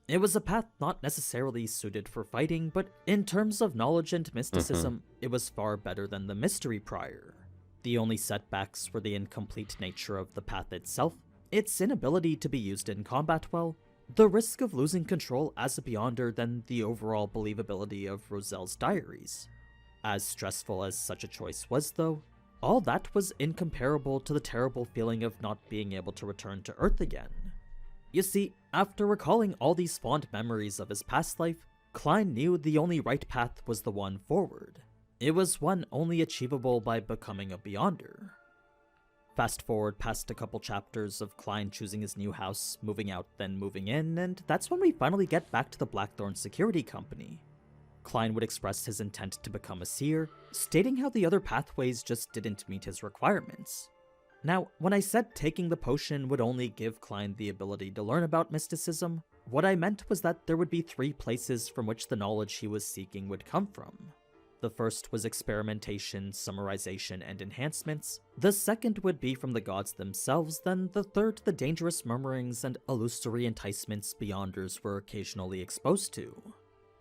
It was a path not necessarily suited for fighting, but in terms of knowledge and mysticism, it was far better than the Mystery Prior. The only setbacks were the incomplete nature of the path itself, its inability to be used in combat well, the risk of losing control as a Beyonder, than the overall believability of Roselle's diaries. As stressful as such a choice was, though, all that was incomparable to the terrible feeling of not being able to return to Earth again. You see, after recalling all these fond memories of his past life, Klein knew the only right path was the one forward. It was one only achievable by becoming a Beyonder. Fast forward past a couple chapters of Klein choosing his new house, moving out, then moving in, and that's when we finally get back to the Blackthorn Security Company. Klein would express his intent to become a seer, stating how the other pathways just didn't meet his requirements. Now, when I said taking the potion would only give Klein the ability to learn about mysticism, what I meant was that there would be 3 places from which the knowledge he was seeking would come from. The first was experimentation, summarization, and enhancements. The second would be from the gods themselves, then the third the dangerous murmurings and illusory enticements Beyonders were occasionally exposed to.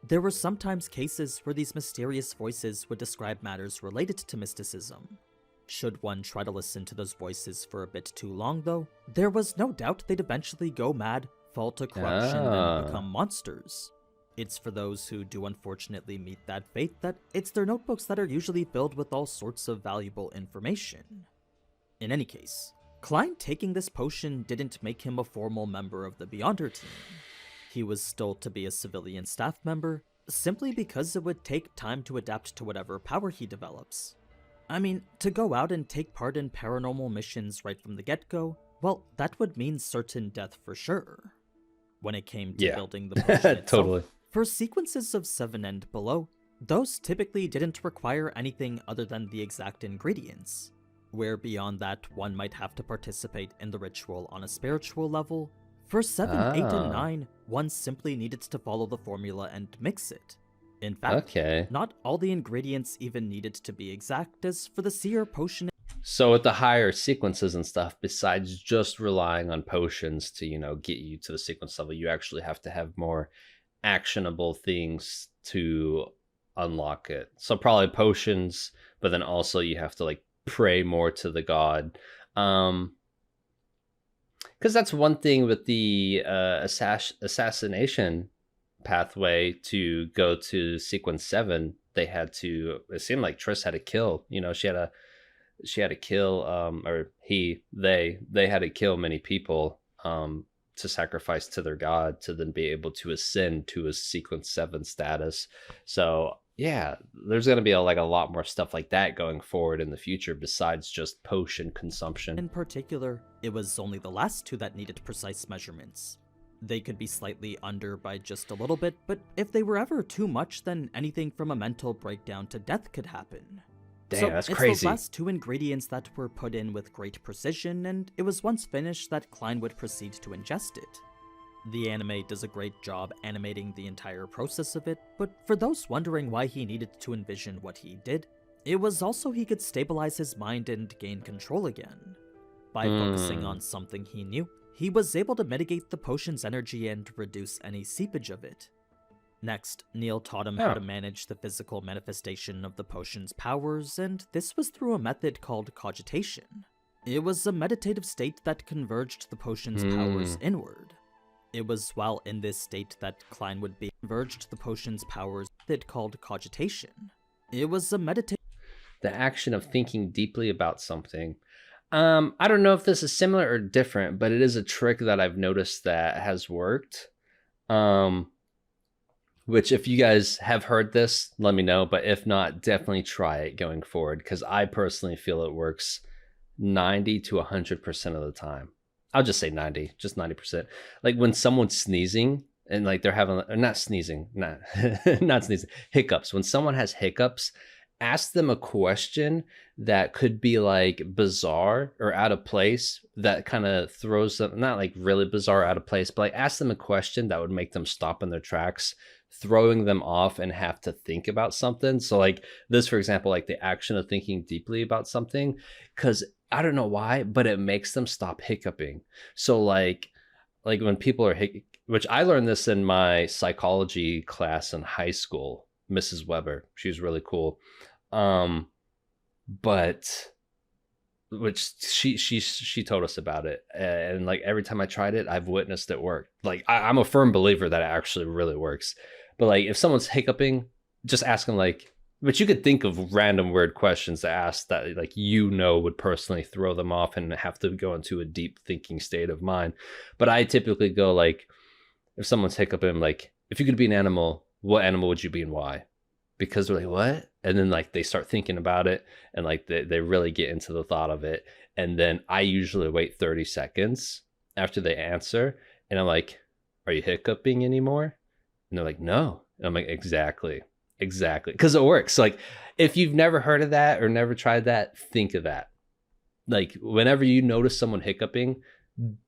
There were sometimes cases where these mysterious voices would describe matters related to mysticism. Should one try to listen to those voices for a bit too long, though, there was no doubt they'd eventually go mad, fall to corruption, and become monsters. It's for those who do unfortunately meet that fate that it's their notebooks that are usually filled with all sorts of valuable information. In any case, Klein taking this potion didn't make him a formal member of the Beyonder team. He was still to be a civilian staff member, simply because it would take time to adapt to whatever power he develops. I mean, to go out and take part in paranormal missions right from the get-go, well, that would mean certain death for sure. When it came to building the potion itself, for sequences of 7 and below, those typically didn't require anything other than the exact ingredients. Where beyond that, one might have to participate in the ritual on a spiritual level, For 7, 8, and 9, one simply needed to follow the formula and mix it. In fact, not all the ingredients even needed to be exact, as for the seer potion. So with the higher sequences and stuff, besides just relying on potions to, get you to the sequence level, you actually have to have more actionable things to unlock it. So probably potions, but then also you have to like pray more to the god. Because that's one thing with the assassination pathway to go to sequence 7. They had to, it seemed like Triss had to kill, she had to kill or they had to kill many people to sacrifice to their god to then be able to ascend to a sequence 7 status. So yeah, there's going to be a lot more stuff like that going forward in the future besides just potion consumption. In particular, it was only the last 2 that needed precise measurements. They could be slightly under by just a little bit, but if they were ever too much, then anything from a mental breakdown to death could happen. Damn, that's crazy. It's the last 2 ingredients that were put in with great precision, and it was once finished that Klein would proceed to ingest it. The anime does a great job animating the entire process of it, but for those wondering why he needed to envision what he did, it was also he could stabilize his mind and gain control again. By focusing on something he knew, he was able to mitigate the potion's energy and reduce any seepage of it. Next, Neil taught him how to manage the physical manifestation of the potion's powers, and this was through a method called cogitation. It was a meditative state that converged the potion's powers inward. It was while in this state that Klein would be converged the potion's powers method called cogitation. It was a meditative... The action of thinking deeply about something. I don't know if this is similar or different, but it is a trick that I've noticed that has worked. Which if you guys have heard this, let me know. But if not, definitely try it going forward, because I personally feel it works 90 to 100% of the time. I'll just say 90, just 90%. Like when someone's sneezing and like they're having, or not sneezing, not sneezing, hiccups. When someone has hiccups, ask them a question that could be like bizarre or out of place, that kind of throws them, not like really bizarre, out of place, but like ask them a question that would make them stop in their tracks, throwing them off and have to think about something. So like this, for example, like the action of thinking deeply about something, because I don't know why, but it makes them stop hiccuping. So like when people are which I learned this in my psychology class in high school, Mrs. Weber, she was really cool. But which she told us about it, and like every time I tried it, I've witnessed it work. Like I'm a firm believer that it actually really works. But like if someone's hiccuping, just ask them like, but you could think of random weird questions to ask that like would personally throw them off and have to go into a deep thinking state of mind. But I typically go like, if someone's hiccuping, like, if you could be an animal, what animal would you be and why? Because they're like, what? And then like they start thinking about it, and like they really get into the thought of it. And then I usually wait 30 seconds after they answer, and I'm like, are you hiccuping anymore? And they're like, no. And I'm like, exactly. Because it works. Like if you've never heard of that or never tried that, think of that. Like whenever you notice someone hiccuping,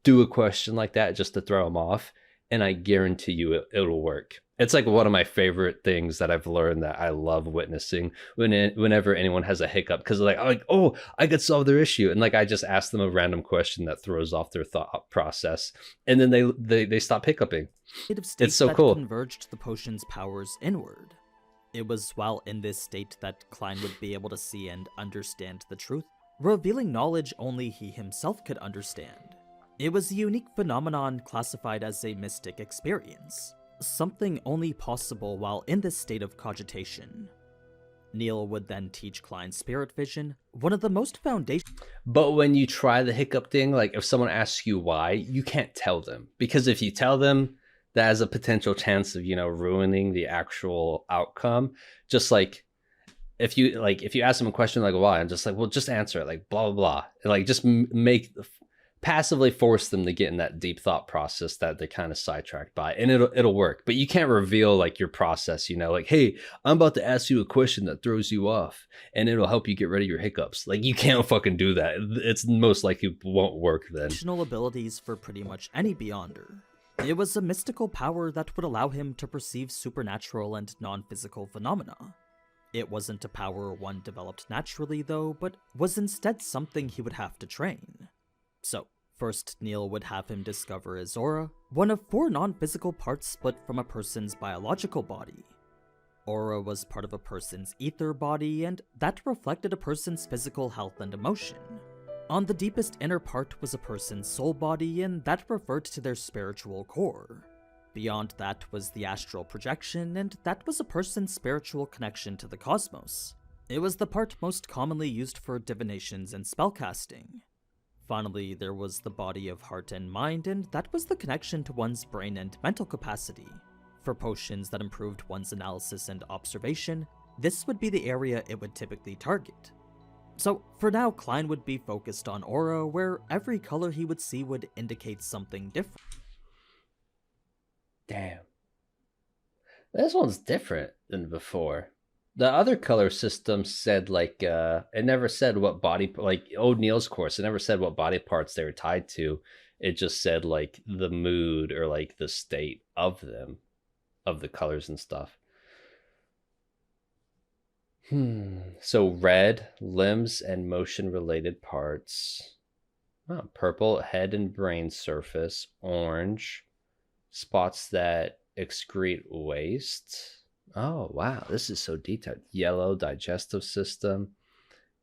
do a question like that just to throw them off, and I guarantee you it'll work. It's like one of my favorite things that I've learned that I love witnessing whenever anyone has a hiccup, because they're like, oh, I could solve their issue. And like, I just ask them a random question that throws off their thought process, and then they stop hiccuping. It's so cool. Converged the potion's powers inward. It was while in this state that Klein would be able to see and understand the truth, revealing knowledge only he himself could understand. It was a unique phenomenon classified as a mystic experience, something only possible while in this state of cogitation. Neil would then teach Klein spirit vision, one of the most foundational. But when you try the hiccup thing, like if someone asks you why, you can't tell them, because if you tell them, that has a potential chance of ruining the actual outcome. Just like if you ask them a question like why, I'm just like, well, just answer it, like blah blah blah, and like just make passively force them to get in that deep thought process that they're kind of sidetracked by, and it'll work. But you can't reveal like your process, you know, like, hey, I'm about to ask you a question that throws you off and it'll help you get rid of your hiccups. Like, you can't fucking do that. It's most likely won't work then. Additional abilities for pretty much any Beyonder. It was a mystical power that would allow him to perceive supernatural and non-physical phenomena. It wasn't a power one developed naturally though, but was instead something he would have to train. So, first Neil would have him discover his aura, one of 4 non-physical parts split from a person's biological body. Aura was part of a person's ether body, and that reflected a person's physical health and emotion. On the deepest inner part was a person's soul body, and that referred to their spiritual core. Beyond that was the astral projection, and that was a person's spiritual connection to the cosmos. It was the part most commonly used for divinations and spellcasting. Finally, there was the body of heart and mind, and that was the connection to one's brain and mental capacity. For potions that improved one's analysis and observation, this would be the area it would typically target. So, for now, Klein would be focused on aura, where every color he would see would indicate something different. Damn. This one's different than before. The other color system said, like, it never said what body, like, O'Neill's course, it never said what body parts they were tied to. It just said, like, the mood or, like, the state of them, of the colors and stuff. So red, limbs and motion-related parts. Oh, purple, head and brain surface. Orange, spots that excrete waste. Oh, wow, this is so detailed. Yellow, digestive system.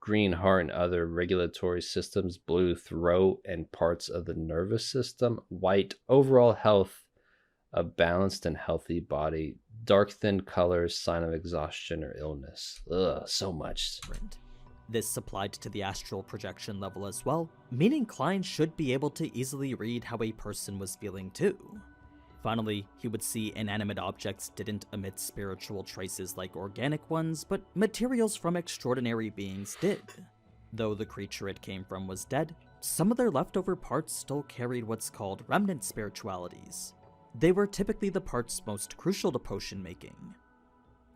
Green, heart and other regulatory systems. Blue, throat and parts of the nervous system. White, overall health, a balanced and healthy body. Dark, thin colors, sign of exhaustion or illness. Ugh, so much. This applied to the astral projection level as well, meaning Klein should be able to easily read how a person was feeling too. Finally, he would see inanimate objects didn't emit spiritual traces like organic ones, but materials from extraordinary beings did. Though the creature it came from was dead, some of their leftover parts still carried what's called remnant spiritualities. They were typically the parts most crucial to potion making.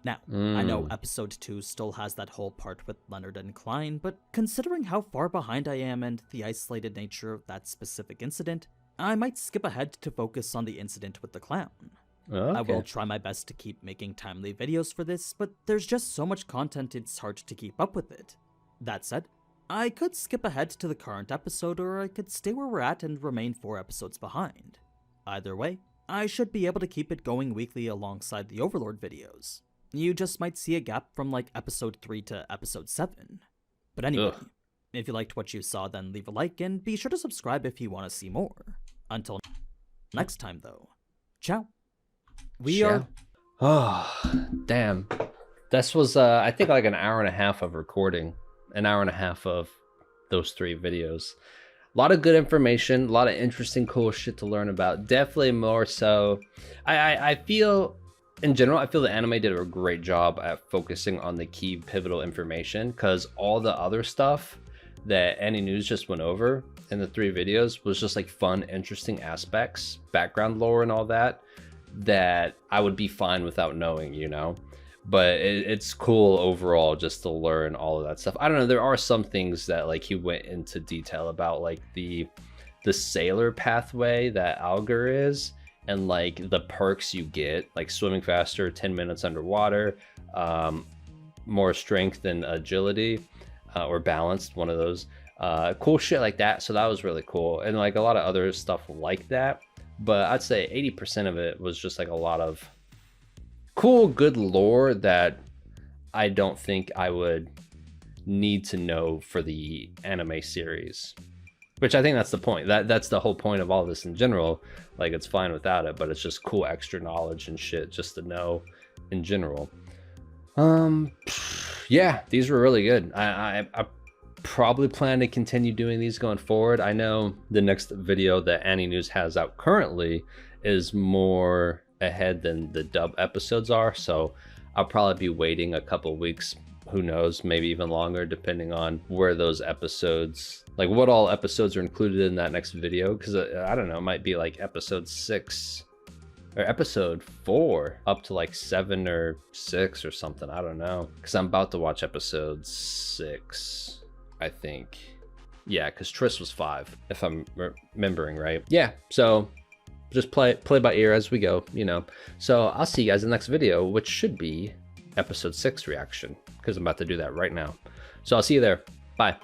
Now, I know episode 2 still has that whole part with Leonard and Klein, but considering how far behind I am and the isolated nature of that specific incident, I might skip ahead to focus on the incident with the clown. Okay. I will try my best to keep making timely videos for this, but there's just so much content it's hard to keep up with it. That said, I could skip ahead to the current episode, or I could stay where we're at and remain 4 episodes behind. Either way, I should be able to keep it going weekly alongside the Overlord videos. You just might see a gap from like episode 3 to episode 7. But anyway, if you liked what you saw, then leave a like and be sure to subscribe if you want to see more. Until next time though, ciao. We are... Oh, damn. This was, I think, like an hour and a half of recording. An hour and a half of those 3 videos. A lot of good information, a lot of interesting, cool shit to learn about. Definitely more so. I feel, in general, I feel the anime did a great job at focusing on the key pivotal information, because all the other stuff that Any News just went over in the 3 videos was just like fun, interesting aspects, background lore and all that, that I would be fine without knowing, you know? But it's cool overall just to learn all of that stuff. I don't know, there are some things that like he went into detail about, like the sailor pathway that Alger is, and like the perks you get, like swimming faster, 10 minutes underwater, more strength and agility, or balanced, one of those. Cool shit like that. So that was really cool. And like a lot of other stuff like that. But I'd say 80% of it was just like a lot of cool, good lore that I don't think I would need to know for the anime series. Which I think that's the point. That's the whole point of all this in general. Like, it's fine without it, but it's just cool extra knowledge and shit just to know in general. Yeah, these were really good. I probably plan to continue doing these going forward. I know the next video that Any News has out currently is more ahead than the dub episodes are, so I'll probably be waiting a couple weeks who knows, maybe even longer, depending on where those episodes, like what all episodes are included in that next video. Because I don't know, it might be like episode 6 or episode 4 up to like 7 or 6 or something. I don't know, because I'm about to watch episode 6, I think. Yeah, because Triss was 5, if I'm remembering right. Yeah, so just play by ear as we go, you know. So I'll see you guys in the next video, which should be episode 6 reaction, because I'm about to do that right now. So I'll see you there. Bye.